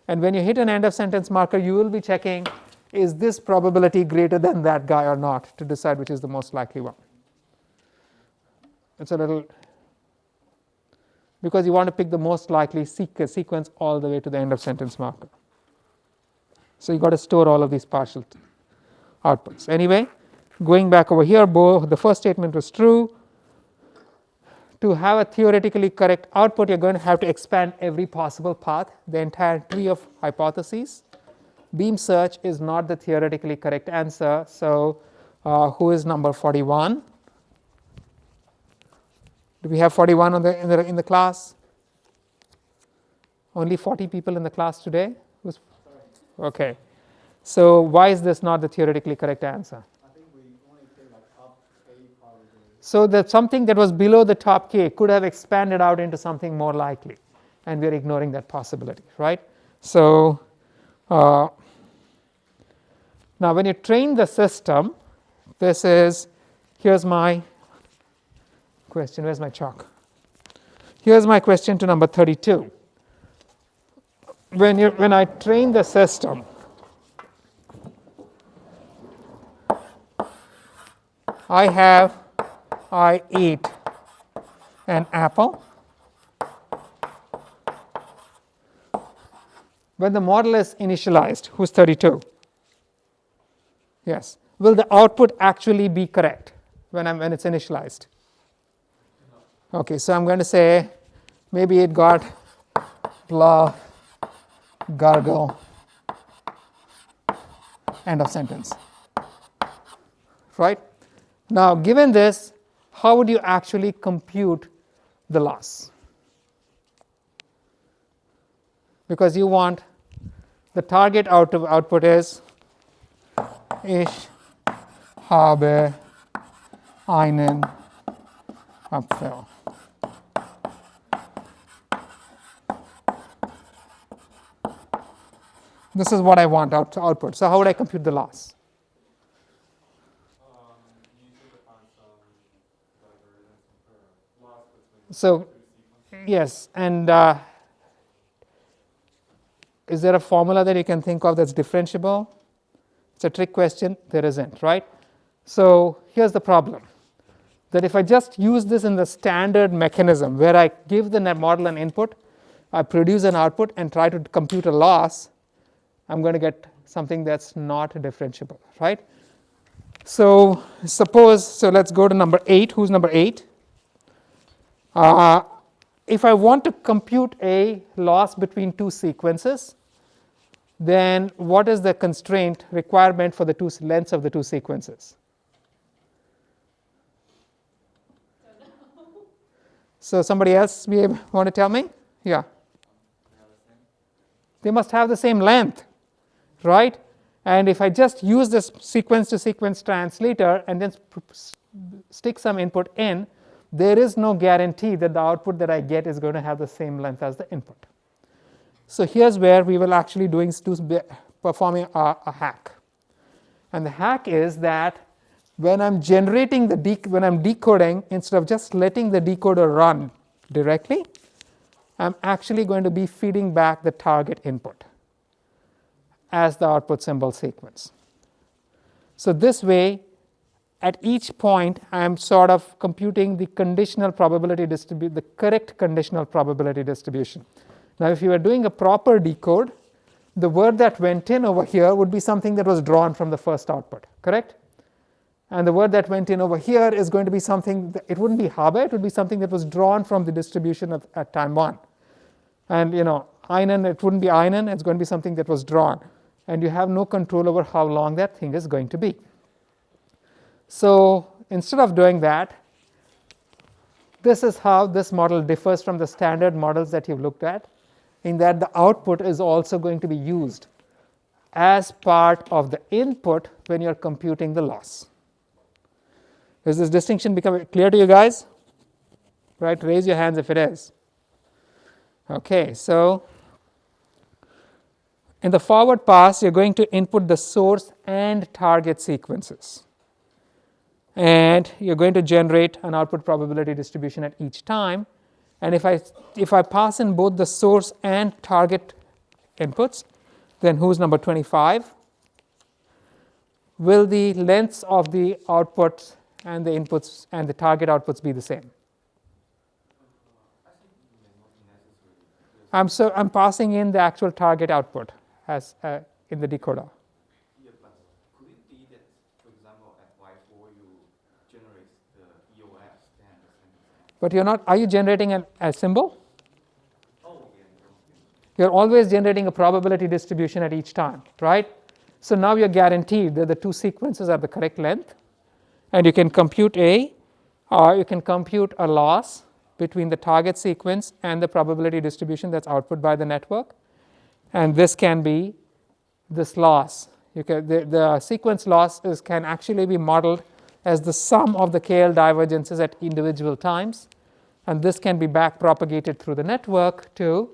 And when you hit an end of sentence marker, you will be checking, is this probability greater than that guy or not, to decide which is the most likely one. It's a little, because you want to pick the most likely sequence all the way to the end of sentence marker. So you got to store all of these partial outputs. Anyway, going back over here, the first statement was true. To have a theoretically correct output, you're going to have to expand every possible path, the entire tree of hypotheses. Beam search is not the theoretically correct answer. So who is number 41? Do we have 41 in the class? Only 40 people in the class today? Okay. So why is this not the theoretically correct answer? So that something that was below the top k could have expanded out into something more likely, and we are ignoring that possibility, right? So now when you train the system, here's my question. Where's my chalk? Here's my question to number 32. When I train the system, I eat an apple. When the model is initialized, who's 32? Yes. Will the output actually be correct when it's initialized? Okay, so I'm going to say maybe it got blah, gargle, end of sentence. Right? Now, given this, how would you actually compute the loss? Because you want the target output is ich habe einen Apfel. This is what I want output. So how would I compute the loss? So yes, and is there a formula that you can think of that's differentiable? It's a trick question. There isn't, right? So here's the problem, that if I just use this in the standard mechanism where I give the model an input, I produce an output and try to compute a loss, I'm going to get something that's not differentiable, right? So let's go to number 8. Who's number 8? If I want to compute a loss between two sequences, then what is the constraint requirement for the lengths of the two sequences? So somebody else want to tell me? Yeah. They must have the same length. right? And if I just use this sequence to sequence translator and then stick some input in, there is no guarantee that the output that I get is going to have the same length as the input. So here's where we will actually performing a hack. And the hack is that when I'm generating when I'm decoding, instead of just letting the decoder run directly, I'm actually going to be feeding back the target input as the output symbol sequence. So this way, at each point, I am sort of computing the conditional probability distribution, the correct conditional probability distribution. Now, if you were doing a proper decode, the word that went in over here would be something that was drawn from the first output, correct? And the word that went in over here is going to be something, it wouldn't be Haber, it would be something that was drawn from the distribution at time 1. And Einen, it wouldn't be Einen, it's going to be something that was drawn. And you have no control over how long that thing is going to be. So instead of doing that, this is how this model differs from the standard models that you've looked at, in that the output is also going to be used as part of the input when you're computing the loss. Does this distinction become clear to you guys? Right, raise your hands if it is. Okay, so in the forward pass, you're going to input the source and target sequences. And you're going to generate an output probability distribution at each time. And if I pass in both the source and target inputs, then who's number 25? Will the lengths of the outputs and the inputs and the target outputs be the same? I'm passing in the actual target output as in the decoder. Yeah, but could it be that, for example, at Y4 you generate the EOS and the same? But you're not. Are you generating a symbol? Oh, yeah. You're always generating a probability distribution at each time, right? So now you're guaranteed that the two sequences are the correct length, and you can compute a loss between the target sequence and the probability distribution that's output by the network. And this can be this loss. The sequence loss can actually be modeled as the sum of the KL divergences at individual times. And this can be back propagated through the network to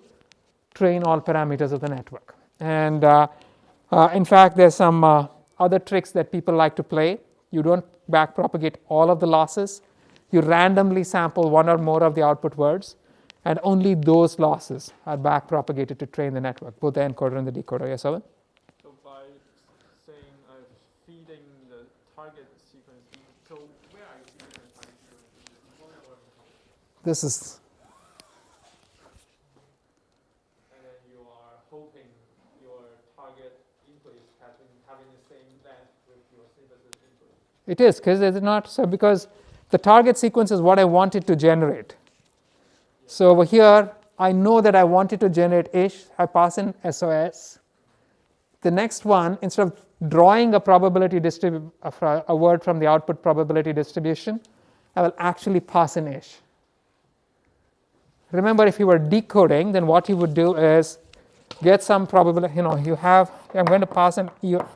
train all parameters of the network. And in fact, there's some other tricks that people like to play. You don't back propagate all of the losses. You randomly sample one or more of the output words, and only those losses are back propagated to train the network, both the encoder and the decoder. Yes, Owen? So by saying feeding the target sequence, so where are you feeding the target sequence? This is. And then you are hoping your target input is having the same length with your synthesis input. It is, because it's not so, because the target sequence is what I wanted to generate. So over here, I know that I wanted to generate ish. I pass in SOS. The next one, instead of drawing a probability a word from the output probability distribution, I will actually pass in ish. Remember, if you were decoding, then what you would do is get some probability. I'm going to pass in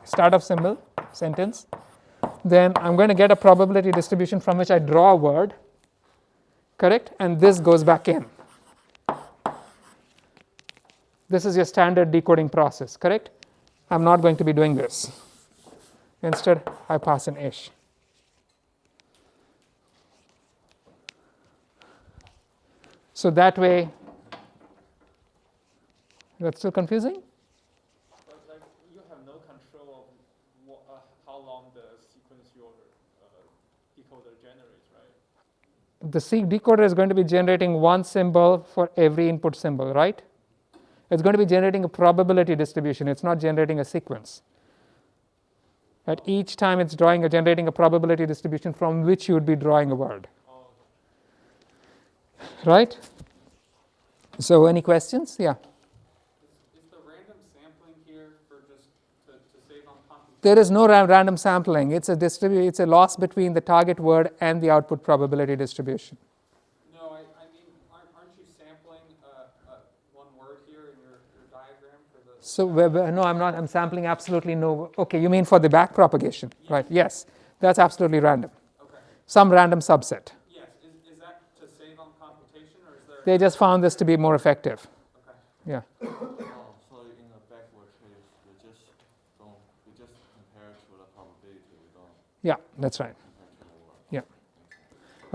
startup symbol sentence. Then I'm going to get a probability distribution from which I draw a word, correct? And this goes back in. This is your standard decoding process, correct? I'm not going to be doing this. Instead, I pass in ish. So that way, that's still confusing? But you have no control of how long the sequence your decoder generates, right? The decoder is going to be generating one symbol for every input symbol, right? It's going to be generating a probability distribution. It's not generating a sequence. At each time, it's generating a probability distribution from which you would be drawing a word. Right? So, any questions? Yeah. Is the random sampling here for just to save on computation? There is no random sampling. It's a loss between the target word and the output probability distribution. No, I mean, aren't you sampling one word here in your diagram for the. So no, I'm not. I'm sampling absolutely no. Okay, you mean for the back propagation, right? Yes, that's absolutely random. Okay. Some random subset. Yes. Is that to save on computation, or is there? They just found this to be more effective. Okay. Yeah. Oh, so in a backward case, we just compare to the probability. We don't Yeah, that's right. compare to the word. Yeah.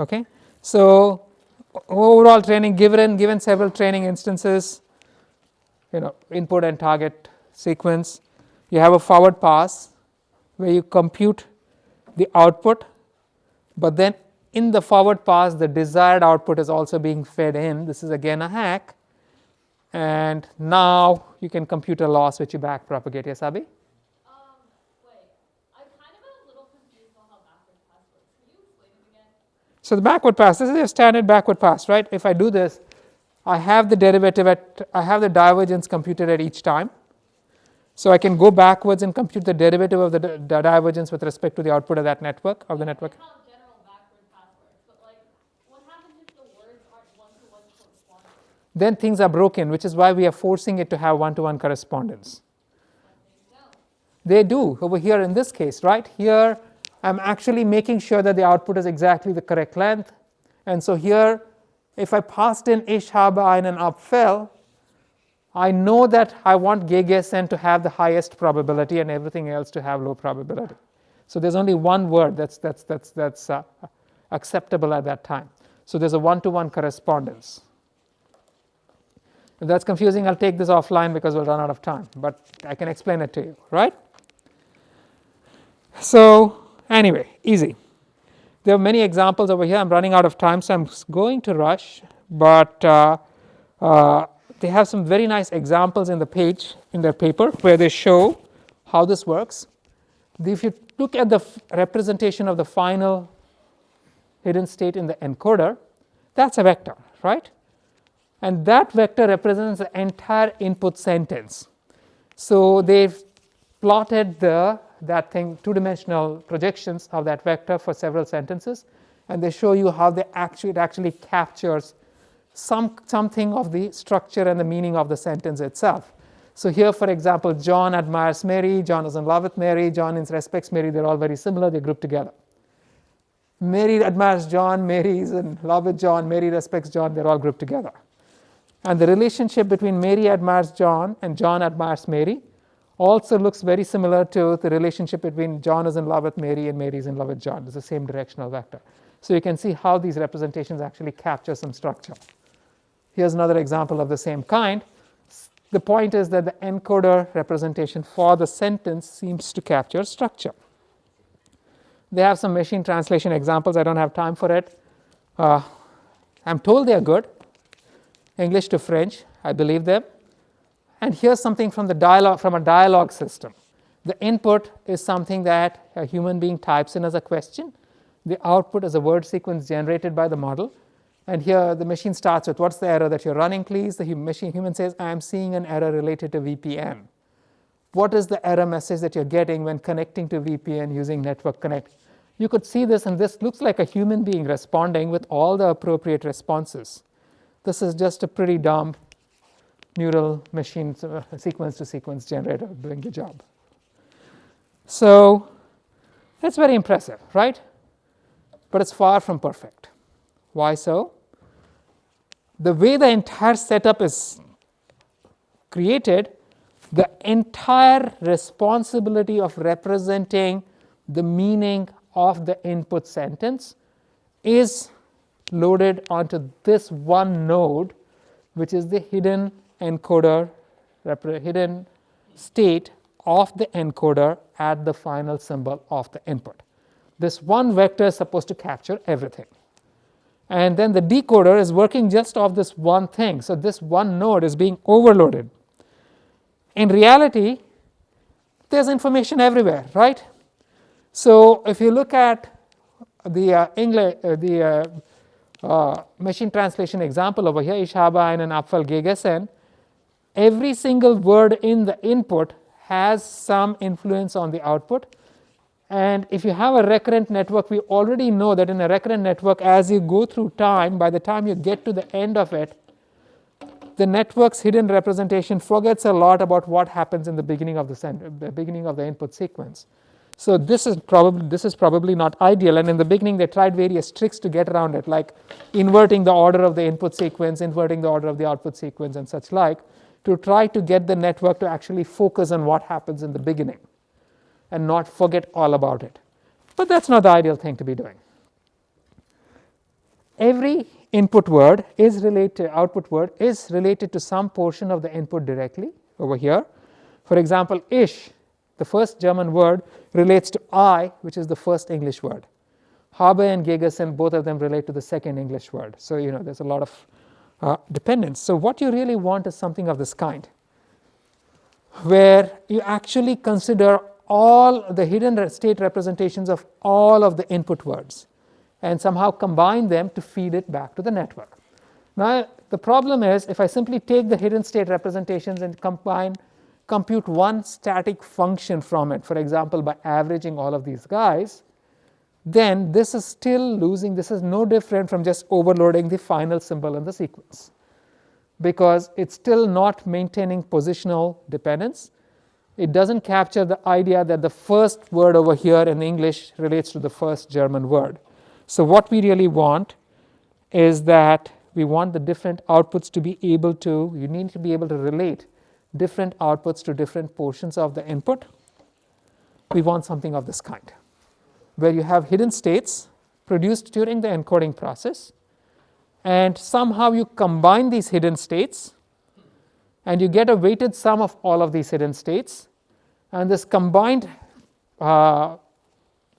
Okay. So overall training, given several training instances, input and target sequence, you have a forward pass where you compute the output, but then in the forward pass the desired output is also being fed in. This is again a hack, and now you can compute a loss which you back propagate. Yes, Abhi? Wait, I kind of am a little confused on how backward pass works. Can you explain it again? So the backward pass, this is your standard backward pass, right? If I do this, I have the divergence computed at each time. So I can go backwards and compute the derivative of the divergence with respect to the output of that network, of the network. How general backward pass works, but what happens if the words aren't one-to-one corresponding? Then things are broken, which is why we are forcing it to have one-to-one correspondence. They do over here in this case, right? Here I'm actually making sure that the output is exactly the correct length. And so here, if I passed in Ich habe einen Apfel, I know that I want gegessen to have the highest probability and everything else to have low probability. So there's only one word that's acceptable at that time. So there's a one-to-one correspondence. If that's confusing, I'll take this offline because we'll run out of time, but I can explain it to you, right? So anyway, easy. There are many examples over here. I'm running out of time, so I'm going to rush, but they have some very nice examples in their paper where they show how this works. If you look at the representation of the final hidden state in the encoder, that's a vector, right? And that vector represents the entire input sentence. So they've plotted two-dimensional projections of that vector for several sentences, and they show you how it actually captures something of the structure and the meaning of the sentence itself. So here, for example, John admires Mary, John is in love with Mary, John respects Mary, they're all very similar, they group together. Mary admires John, Mary is in love with John, Mary respects John, they're all grouped together. And the relationship between Mary admires John and John admires Mary also looks very similar to the relationship between John is in love with Mary and Mary is in love with John. It's the same directional vector. So you can see how these representations actually capture some structure. Here's another example of the same kind. The point is that the encoder representation for the sentence seems to capture structure. They have some machine translation examples. I don't have time for it. I'm told they are good. English to French, I believe them. And here's something from a dialogue system. The input is something that a human being types in as a question. The output is a word sequence generated by the model. And here the machine starts with, what's the error that you're running, please? The human says, I am seeing an error related to VPN. What is the error message that you're getting when connecting to VPN using Network Connect? You could see this, and this looks like a human being responding with all the appropriate responses. This is just a pretty dumb neural machine sequence-to-sequence generator doing the job. So that's very impressive, right? But it's far from perfect. Why so? The way the entire setup is created, the entire responsibility of representing the meaning of the input sentence is loaded onto this one node, which is the hidden encoder, hidden state of the encoder at the final symbol of the input. This one vector is supposed to capture everything. And then the decoder is working just off this one thing. So this one node is being overloaded. In reality, there's information everywhere, right? So if you look at the machine translation example over here, Ich habe einen Apfel gegessen, every single word in the input has some influence on the output. And if you have a recurrent network, we already know that in a recurrent network, as you go through time, by the time you get to the end of it, the network's hidden representation forgets a lot about what happens in the beginning of the input sequence. So this is probably not ideal, and in the beginning they tried various tricks to get around it, like inverting the order of the input sequence, inverting the order of the output sequence, and such like, to try to get the network to actually focus on what happens in the beginning and not forget all about it. But that's not the ideal thing to be doing. Every output word is related to some portion of the input directly over here. For example, ich, the first German word, relates to I, which is the first English word. Habe and Gegessen, both of them relate to the second English word. So there's a lot of dependence. So what you really want is something of this kind, where you actually consider all the hidden state representations of all of the input words and somehow combine them to feed it back to the network. Now the problem is, if I simply take the hidden state representations and compute one static function from it, for example by averaging all of these guys, then this is still losing. This is no different from just overloading the final symbol in the sequence, because it's still not maintaining positional dependence. It doesn't capture the idea that the first word over here in English relates to the first German word. So what we really want is that we want the different outputs to be able to, you need to be able to relate different outputs to different portions of the input. We want something of this kind, where you have hidden states produced during the encoding process, and somehow you combine these hidden states and you get a weighted sum of all of these hidden states, and this combined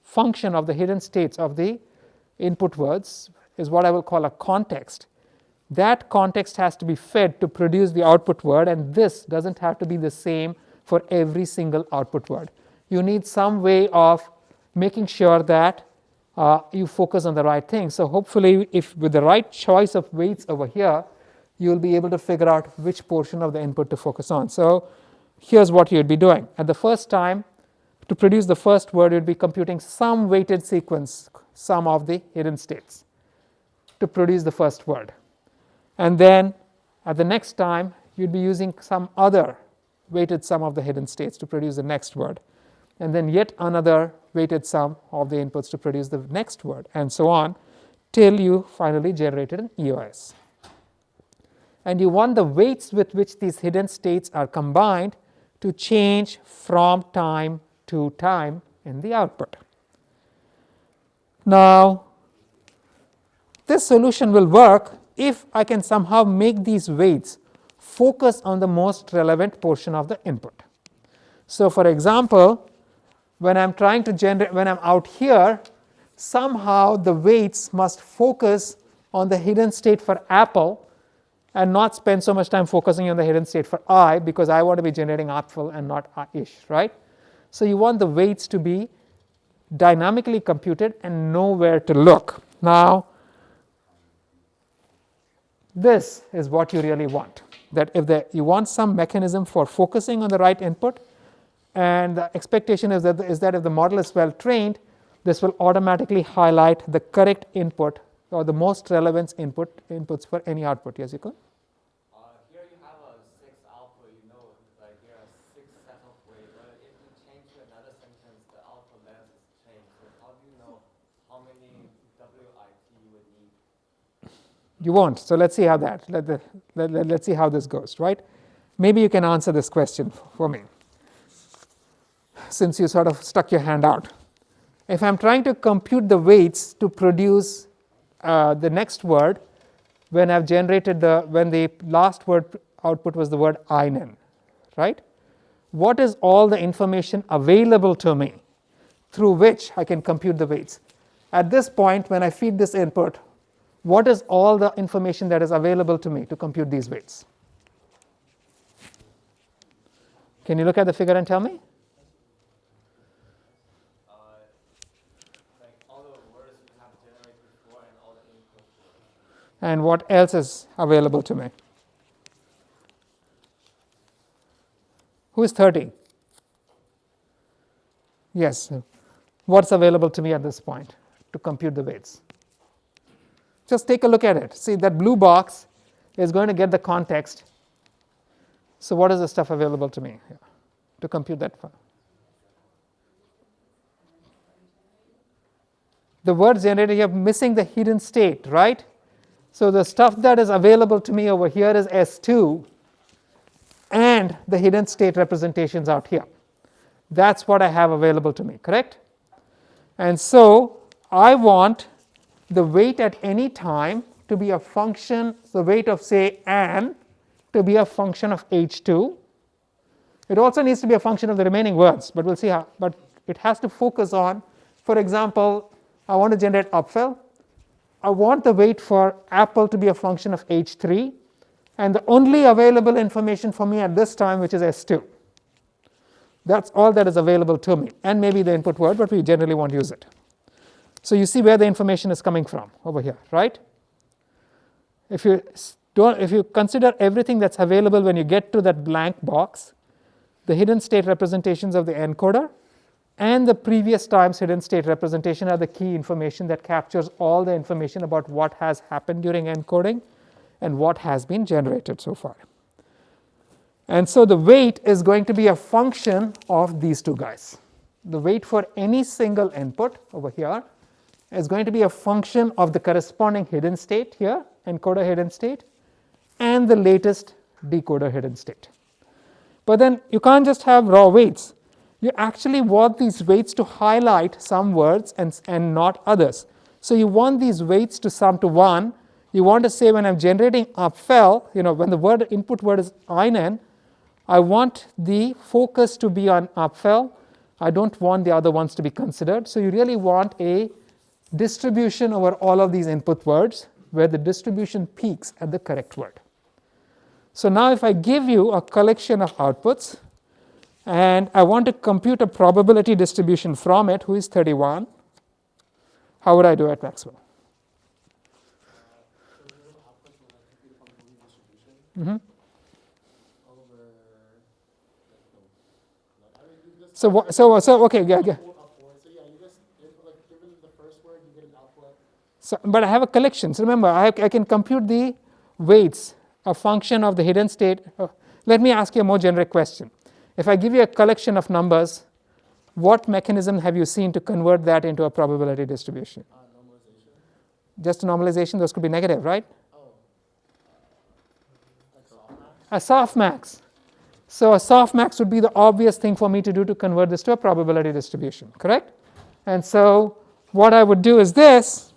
function of the hidden states of the input words is what I will call a context. That context has to be fed to produce the output word, and this doesn't have to be the same for every single output word. You need some way of making sure that you focus on the right thing. So hopefully, if with the right choice of weights over here, you will be able to figure out which portion of the input to focus on. So here's what you'd be doing. At the first time, to produce the first word, you'd be computing some weighted sequence, sum of the hidden states, to produce the first word. And then at the next time, you'd be using some other weighted sum of the hidden states to produce the next word, and then yet another weighted sum of the inputs to produce the next word, and so on, till you finally generated an EOS. And you want the weights with which these hidden states are combined to change from time to time in the output. Now, this solution will work if I can somehow make these weights focus on the most relevant portion of the input. So for example, when I'm trying to generate, when I'm out here, somehow the weights must focus on the hidden state for apple and not spend so much time focusing on the hidden state for I, because I want to be generating apple and not ish, right? So you want the weights to be dynamically computed and know where to look. Now, this is what you really want, that if you want some mechanism for focusing on the right input, and the expectation is that if the model is well trained, this will automatically highlight the correct input or the most relevant inputs for any output. Yes, you could? Here you have a 6 output, like here are 6 set of weight, but if you change to another sentence, the output length is changed. So how do you know how many WIT you would need? You won't. So let's see how let's see how this goes, right? Maybe you can answer this question for me, since you sort of stuck your hand out. If I'm trying to compute the weights to produce the next word, when I've generated when the last word output was the word einen, right? What is all the information available to me through which I can compute the weights? At this point, when I feed this input, what is all the information that is available to me to compute these weights? Can you look at the figure and tell me? Like all the words you have generated before and all the input. And what else is available to me? Who is 30? Yes. What's available to me at this point to compute the weights? Just take a look at it. See, that blue box is going to get the context So what is the stuff available to me here to compute that file? The words generated here, missing the hidden state, right? So the stuff that is available to me over here is S2 and the hidden state representations out here. That's what I have available to me, correct? And so I want the weight at any time to be a function, the weight of say N to be a function of H2. It also needs to be a function of the remaining words, but we'll see how. But it has to focus on, for example, I want to generate upfill. I want the weight for apple to be a function of H3, and the only available information for me at this time, which is S2. That's all that is available to me, and maybe the input word, but we generally won't use it. So you see where the information is coming from over here, right? If you consider everything that's available when you get to that blank box, the hidden state representations of the encoder and the previous time's hidden state representation are the key information that captures all the information about what has happened during encoding and what has been generated so far. And so the weight is going to be a function of these two guys. The weight for any single input over here is going to be a function of the corresponding hidden state here, encoder hidden state, and the latest decoder hidden state. But then you can't just have raw weights. You actually want these weights to highlight some words and not others. So you want these weights to sum to 1. You want to say when I'm generating upfell, when the word input word is einen, I want the focus to be on upfell. I don't want the other ones to be considered. So you really want a distribution over all of these input words where the distribution peaks at the correct word. So now if I give you a collection of outputs and I want to compute a probability distribution from it, who is 31, how would I do it, Maxwell? Mm-hmm. Okay, yeah. So, but I have a collection. So remember, I can compute the weights, a function of the hidden state. Let me ask you a more generic question. If I give you a collection of numbers, what mechanism have you seen to convert that into a probability distribution? Normalization. Just a normalization, those could be negative, right? Oh. Like softmax. So a softmax would be the obvious thing for me to do to convert this to a probability distribution, correct? And so what I would do is this.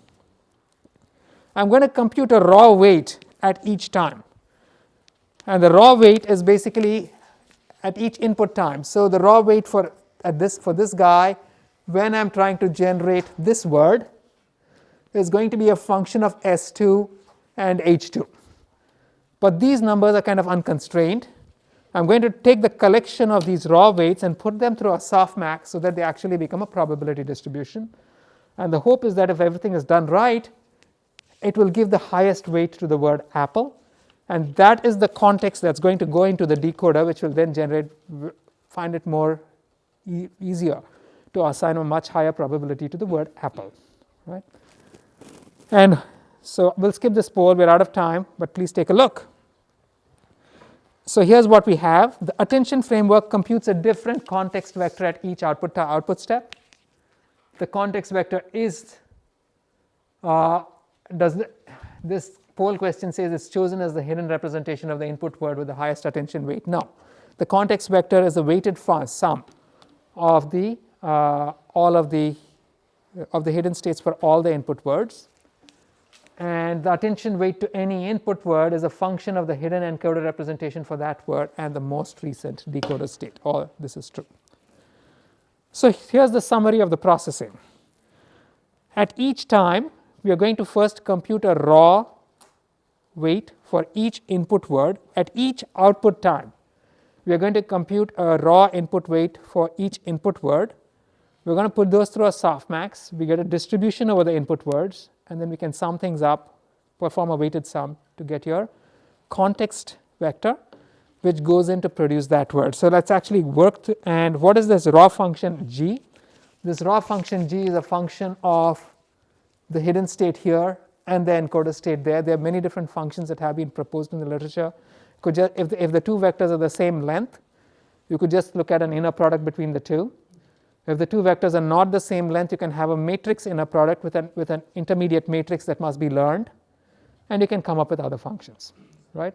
I'm going to compute a raw weight at each time. And the raw weight is basically at each input time. So the raw weight for this guy, when I'm trying to generate this word, is going to be a function of S2 and H2. But these numbers are kind of unconstrained. I'm going to take the collection of these raw weights and put them through a softmax so that they actually become a probability distribution. And the hope is that if everything is done right, it will give the highest weight to the word apple. And that is the context that's going to go into the decoder, which will then find it more easier to assign a much higher probability to the word apple, right? And so we'll skip this poll, we're out of time, but please take a look. So here's what we have. The attention framework computes a different context vector at each output step. The context vector is, this poll question says it's chosen as the hidden representation of the input word with the highest attention weight. No, the context vector is a weighted sum of the all of the hidden states for all the input words. And the attention weight to any input word is a function of the hidden encoder representation for that word and the most recent decoder state. All this is true. So here's the summary of the processing. At each time, we are going to first compute a raw weight for each input word. At each output time, we are going to compute a raw input weight for each input word. We're going to put those through a softmax. We get a distribution over the input words, and then we can sum things up, perform a weighted sum to get your context vector, which goes in to produce that word. So let's actually work and what is this raw function g? This raw function g is a function of the hidden state here and the encoder state there. There are many different functions that have been proposed in the literature. could just, if the two vectors are the same length, you could just look at an inner product between the two. If the two vectors are not the same length, you can have a matrix inner product with an intermediate matrix that must be learned, and you can come up with other functions, right?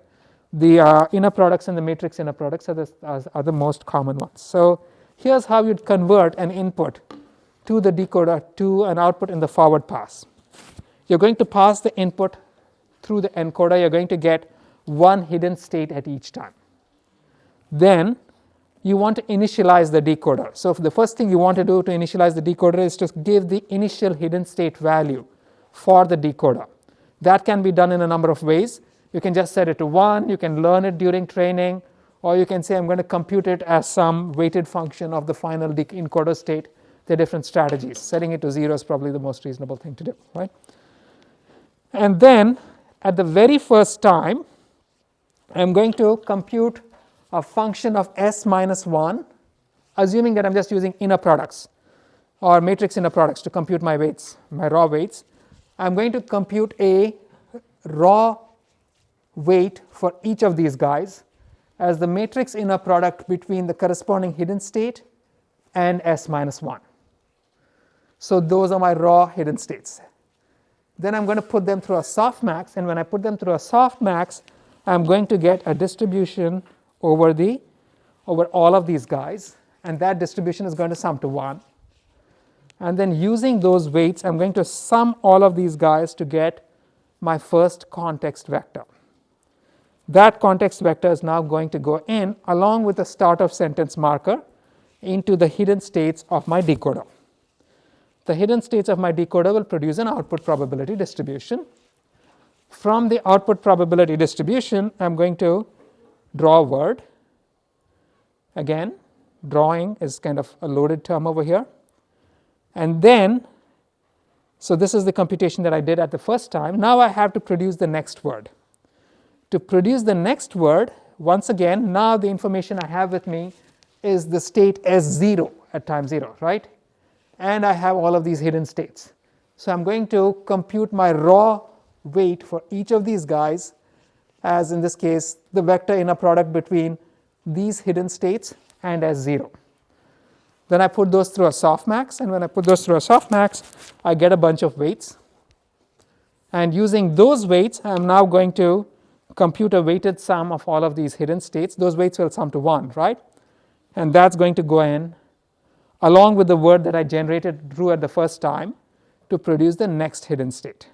The inner products and the matrix inner products are the most common ones. So here's how you'd convert an input to the decoder to an output in the forward pass. You're going to pass the input through the encoder. You're going to get one hidden state at each time. Then you want to initialize the decoder. So the first thing you want to do to initialize the decoder is to give the initial hidden state value for the decoder. That can be done in a number of ways. You can just set it to 1, you can learn it during training, or you can say I'm going to compute it as some weighted function of the final encoder state. There are different strategies. Setting it to 0 is probably the most reasonable thing to do, right? And then at the very first time, I'm going to compute a function of s minus 1, assuming that I'm just using inner products or matrix inner products to compute my weights, my raw weights. I'm going to compute a raw weight for each of these guys as the matrix inner product between the corresponding hidden state and s minus 1. So those are my raw hidden states. Then I'm going to put them through a softmax, and when I put them through a softmax, I'm going to get a distribution over all of these guys, and that distribution is going to sum to 1. And then using those weights, I'm going to sum all of these guys to get my first context vector. That context vector is now going to go in along with the start of sentence marker into the hidden states of my decoder. The hidden states of my decoder will produce an output probability distribution. From the output probability distribution, I'm going to draw a word. Again, drawing is kind of a loaded term over here. And then, so this is the computation that I did at the first time. Now I have to produce the next word. To produce the next word, once again, now the information I have with me is the state S0 at time 0, right? And I have all of these hidden states. So I'm going to compute my raw weight for each of these guys as, in this case, the vector inner product between these hidden states and S0. Then I put those through a softmax, and when I put those through a softmax, I get a bunch of weights. And using those weights, I'm now going to compute a weighted sum of all of these hidden states. Those weights will sum to 1, right? And that's going to go in along with the word that I drew at the first time to produce the next hidden state.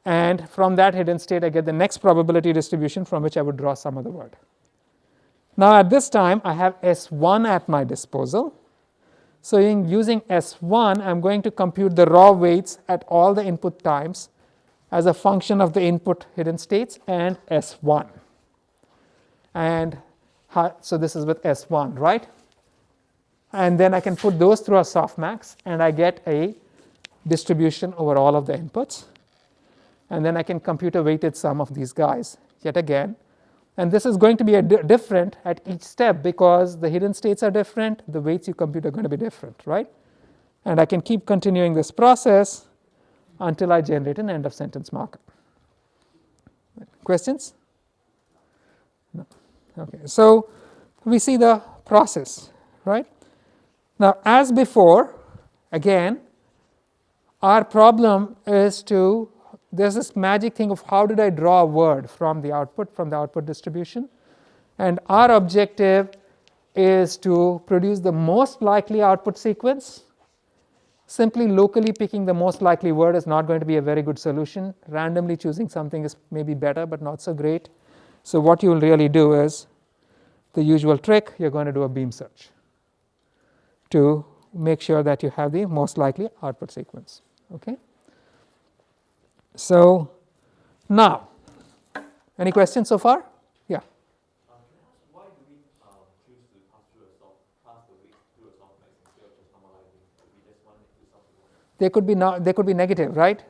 And from that hidden state, I get the next probability distribution from which I would draw some other word. Now at this time, I have S1 at my disposal. So in using S1, I'm going to compute the raw weights at all the input times as a function of the input hidden states and S1. And so this is with S1, right? And then I can put those through a softmax, and I get a distribution over all of the inputs. And then I can compute a weighted sum of these guys yet again. And this is going to be different at each step because the hidden states are different, the weights you compute are going to be different, right? And I can keep continuing this process until I generate an end of sentence marker. Questions? No. Okay, so we see the process, right? Now, as before, again, our problem is there's this magic thing of how did I draw a word from the output distribution. And our objective is to produce the most likely output sequence. Simply locally picking the most likely word is not going to be a very good solution. Randomly choosing something is maybe better, but not so great. So what you'll really do is the usual trick, you're going to do a beam search to make sure that you have the most likely output sequence. Okay? So now, any questions so far? Yeah. Why do we choose to pass the weight through a softmax instead of just normalizing? We just want it to something. They could be negative, right?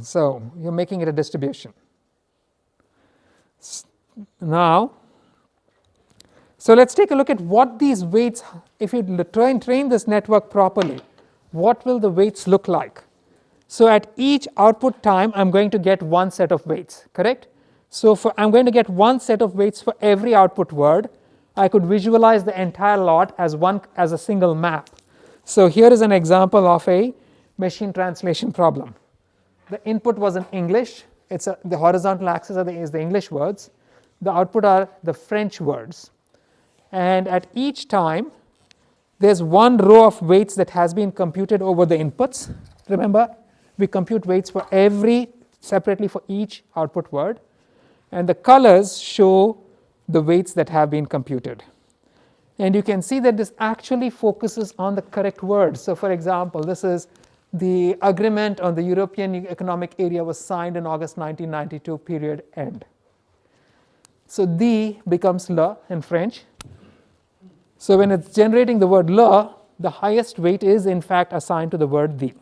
So you're making it a distribution. Now, so let's take a look at what these weights, if you try and train this network properly, what will the weights look like? So at each output time, I'm going to get one set of weights, correct? So I'm going to get one set of weights for every output word. I could visualize the entire lot as a single map. So here is an example of a machine translation problem. The input was in English. The horizontal axis is the English words. The output are the French words. And at each time, there's one row of weights that has been computed over the inputs. Remember, we compute weights for separately for each output word. And the colors show the weights that have been computed. And you can see that this actually focuses on the correct word. So for example, this is the agreement on the European Economic Area was signed in August 1992, period, end. So the becomes le in French. So when it's generating the word le, the highest weight is in fact assigned to the word the.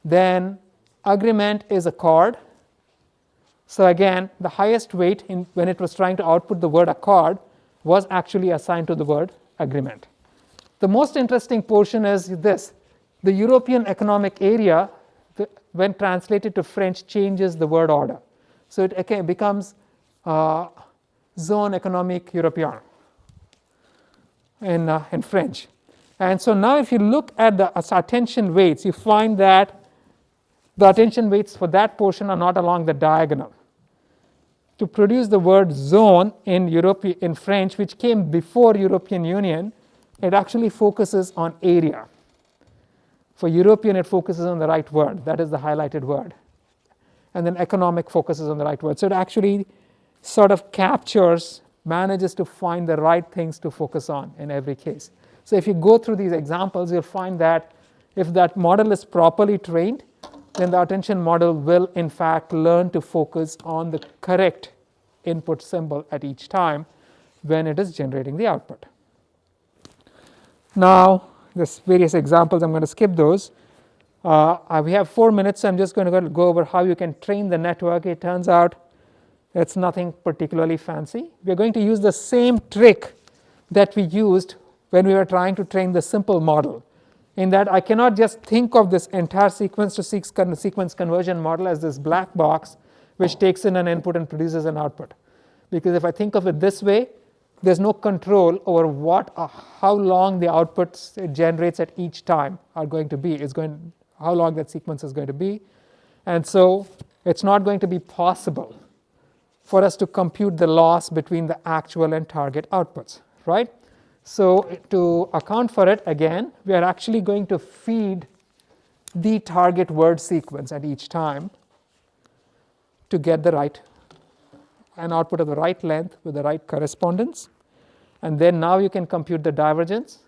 Then agreement is accord. So again, the highest weight when it was trying to output the word accord was actually assigned to the word agreement. The most interesting portion is this. The European Economic Area, when translated to French, changes the word order. So it again becomes Zone Économique Européenne in French. And so now if you look at the attention weights, you find that the attention weights for that portion are not along the diagonal. To produce the word zone in French, which came before European Union, it actually focuses on area. For European, it focuses on the right word, that is the highlighted word. And then economic focuses on the right word. So it actually sort of manages to find the right things to focus on in every case. So if you go through these examples, you'll find that if that model is properly trained, then the attention model will in fact learn to focus on the correct input symbol at each time when it is generating the output. Now, there's various examples. I'm going to skip those. We have 4 minutes, so I'm just going to go over how you can train the network. It turns out it's nothing particularly fancy. We're going to use the same trick that we used when we were trying to train the simple model, in that I cannot just think of this entire sequence to sequence conversion model as this black box which takes in an input and produces an output. Because if I think of it this way, there's no control over how long the outputs it generates at each time are going to be. How long that sequence is going to be. And so it's not going to be possible for us to compute the loss between the actual and target outputs, right? So to account for it, again, we are actually going to feed the target word sequence at each time to get an output of the right length with the right correspondence. And then now you can compute the divergence,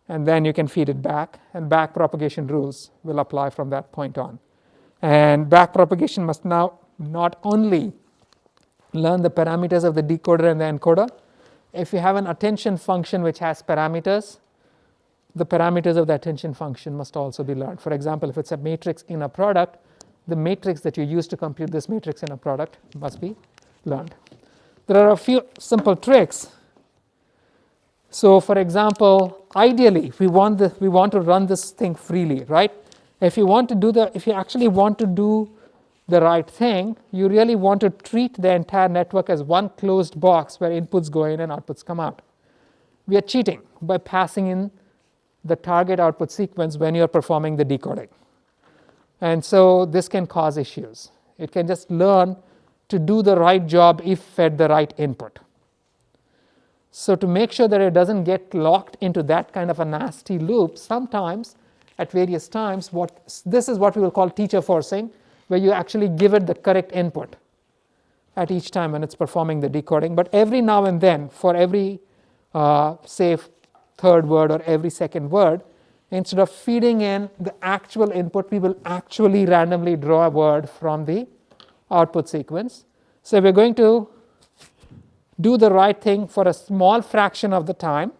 and then you can feed it back, and back propagation rules will apply from that point on. And back propagation must now not only learn the parameters of the decoder and the encoder. If you have an attention function which has parameters, the parameters of the attention function must also be learned. For example, if it's a matrix in a product, the matrix that you use to compute this matrix in a product must be learned. There are a few simple tricks. So for example, ideally, we want to run this thing freely, right? If you actually want to do the right thing, you really want to treat the entire network as one closed box where inputs go in and outputs come out. We are cheating by passing in the target output sequence when you are performing the decoding. And so this can cause issues. It can just learn to do the right job if fed the right input. So to make sure that it doesn't get locked into that kind of a nasty loop, sometimes at various times, this is what we will call teacher forcing, where you actually give it the correct input at each time when it's performing the decoding. But every now and then, for every say third word or every second word, instead of feeding in the actual input, we will actually randomly draw a word from the output sequence. So we're going to do the right thing for a small fraction of the time,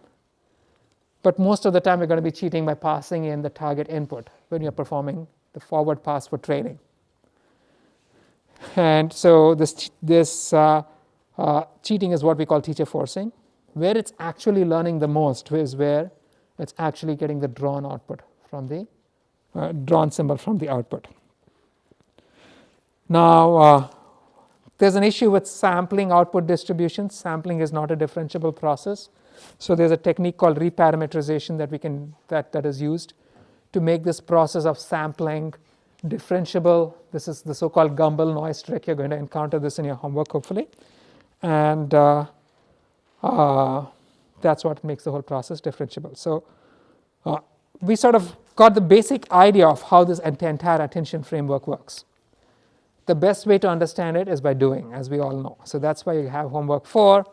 but most of the time we're going to be cheating by passing in the target input when you're performing the forward pass for training. And so this cheating is what we call teacher forcing. Where it's actually learning the most is where it's actually getting the drawn output from the drawn symbol from the output. Now, there's an issue with sampling output distributions. Sampling is not a differentiable process. So there's a technique called reparametrization that is used to make this process of sampling differentiable. This is the so-called Gumbel noise trick. You're going to encounter this in your homework, hopefully. And that's what makes the whole process differentiable. So we sort of got the basic idea of how this entire attention framework works. The best way to understand it is by doing, as we all know. So that's why you have homework 4,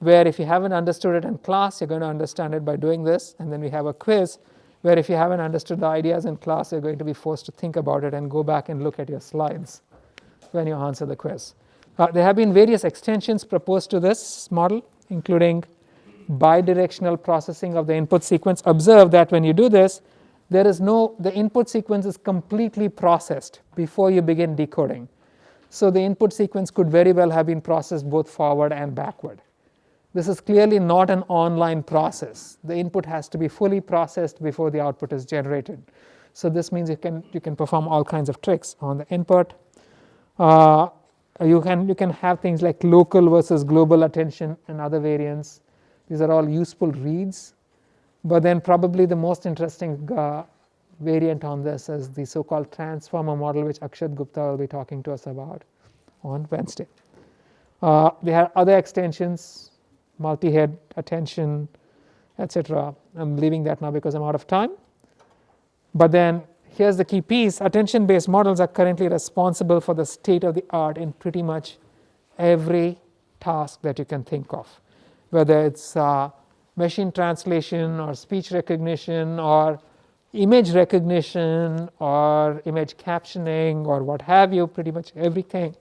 where if you haven't understood it in class, you're going to understand it by doing this. And then we have a quiz, where if you haven't understood the ideas in class, you're going to be forced to think about it and go back and look at your slides when you answer the quiz. There have been various extensions proposed to this model, including bidirectional processing of the input sequence. Observe that when you do this, the input sequence is completely processed before you begin decoding. So the input sequence could very well have been processed both forward and backward. This is clearly not an online process. The input has to be fully processed before the output is generated. So this means you can perform all kinds of tricks on the input. You can have things like local versus global attention and other variants. These are all useful reads. But then probably the most interesting variant on this is the so-called transformer model, which Akshat Gupta will be talking to us about on Wednesday. There are other extensions, multi-head attention, etc. I'm leaving that now because I'm out of time. But then here's the key piece. Attention-based models are currently responsible for the state of the art in pretty much every task that you can think of, whether it's machine translation or speech recognition or image recognition or image captioning or what have you. Pretty much everything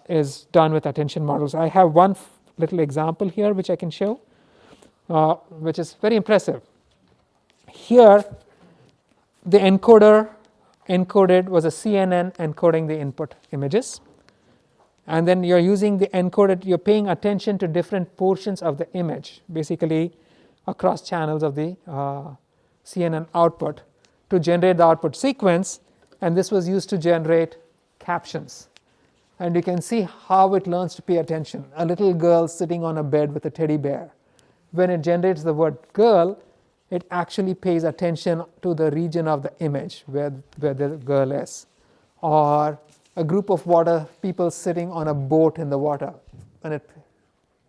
is done with attention models. I have one little example here which I can show, which is very impressive. Here the encoder encoded was a CNN encoding the input images, and then you're using the encoded, you're paying attention to different portions of the image, basically across channels of the CNN output to generate the output sequence, and this was used to generate captions. And you can see how it learns to pay attention. A little girl sitting on a bed with a teddy bear. When it generates the word girl, it actually pays attention to the region of the image where the girl is. Or a group of people sitting on a boat in the water. When it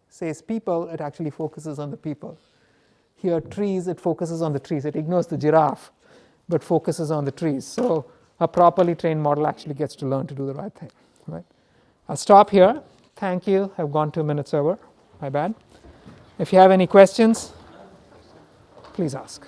says people, it actually focuses on the people. Here trees, it focuses on the trees. It ignores the giraffe, but focuses on the trees. So a properly trained model actually gets to learn to do the right thing. Right? I'll stop here. Thank you. I've gone 2 minutes over. My bad. If you have any questions, please ask.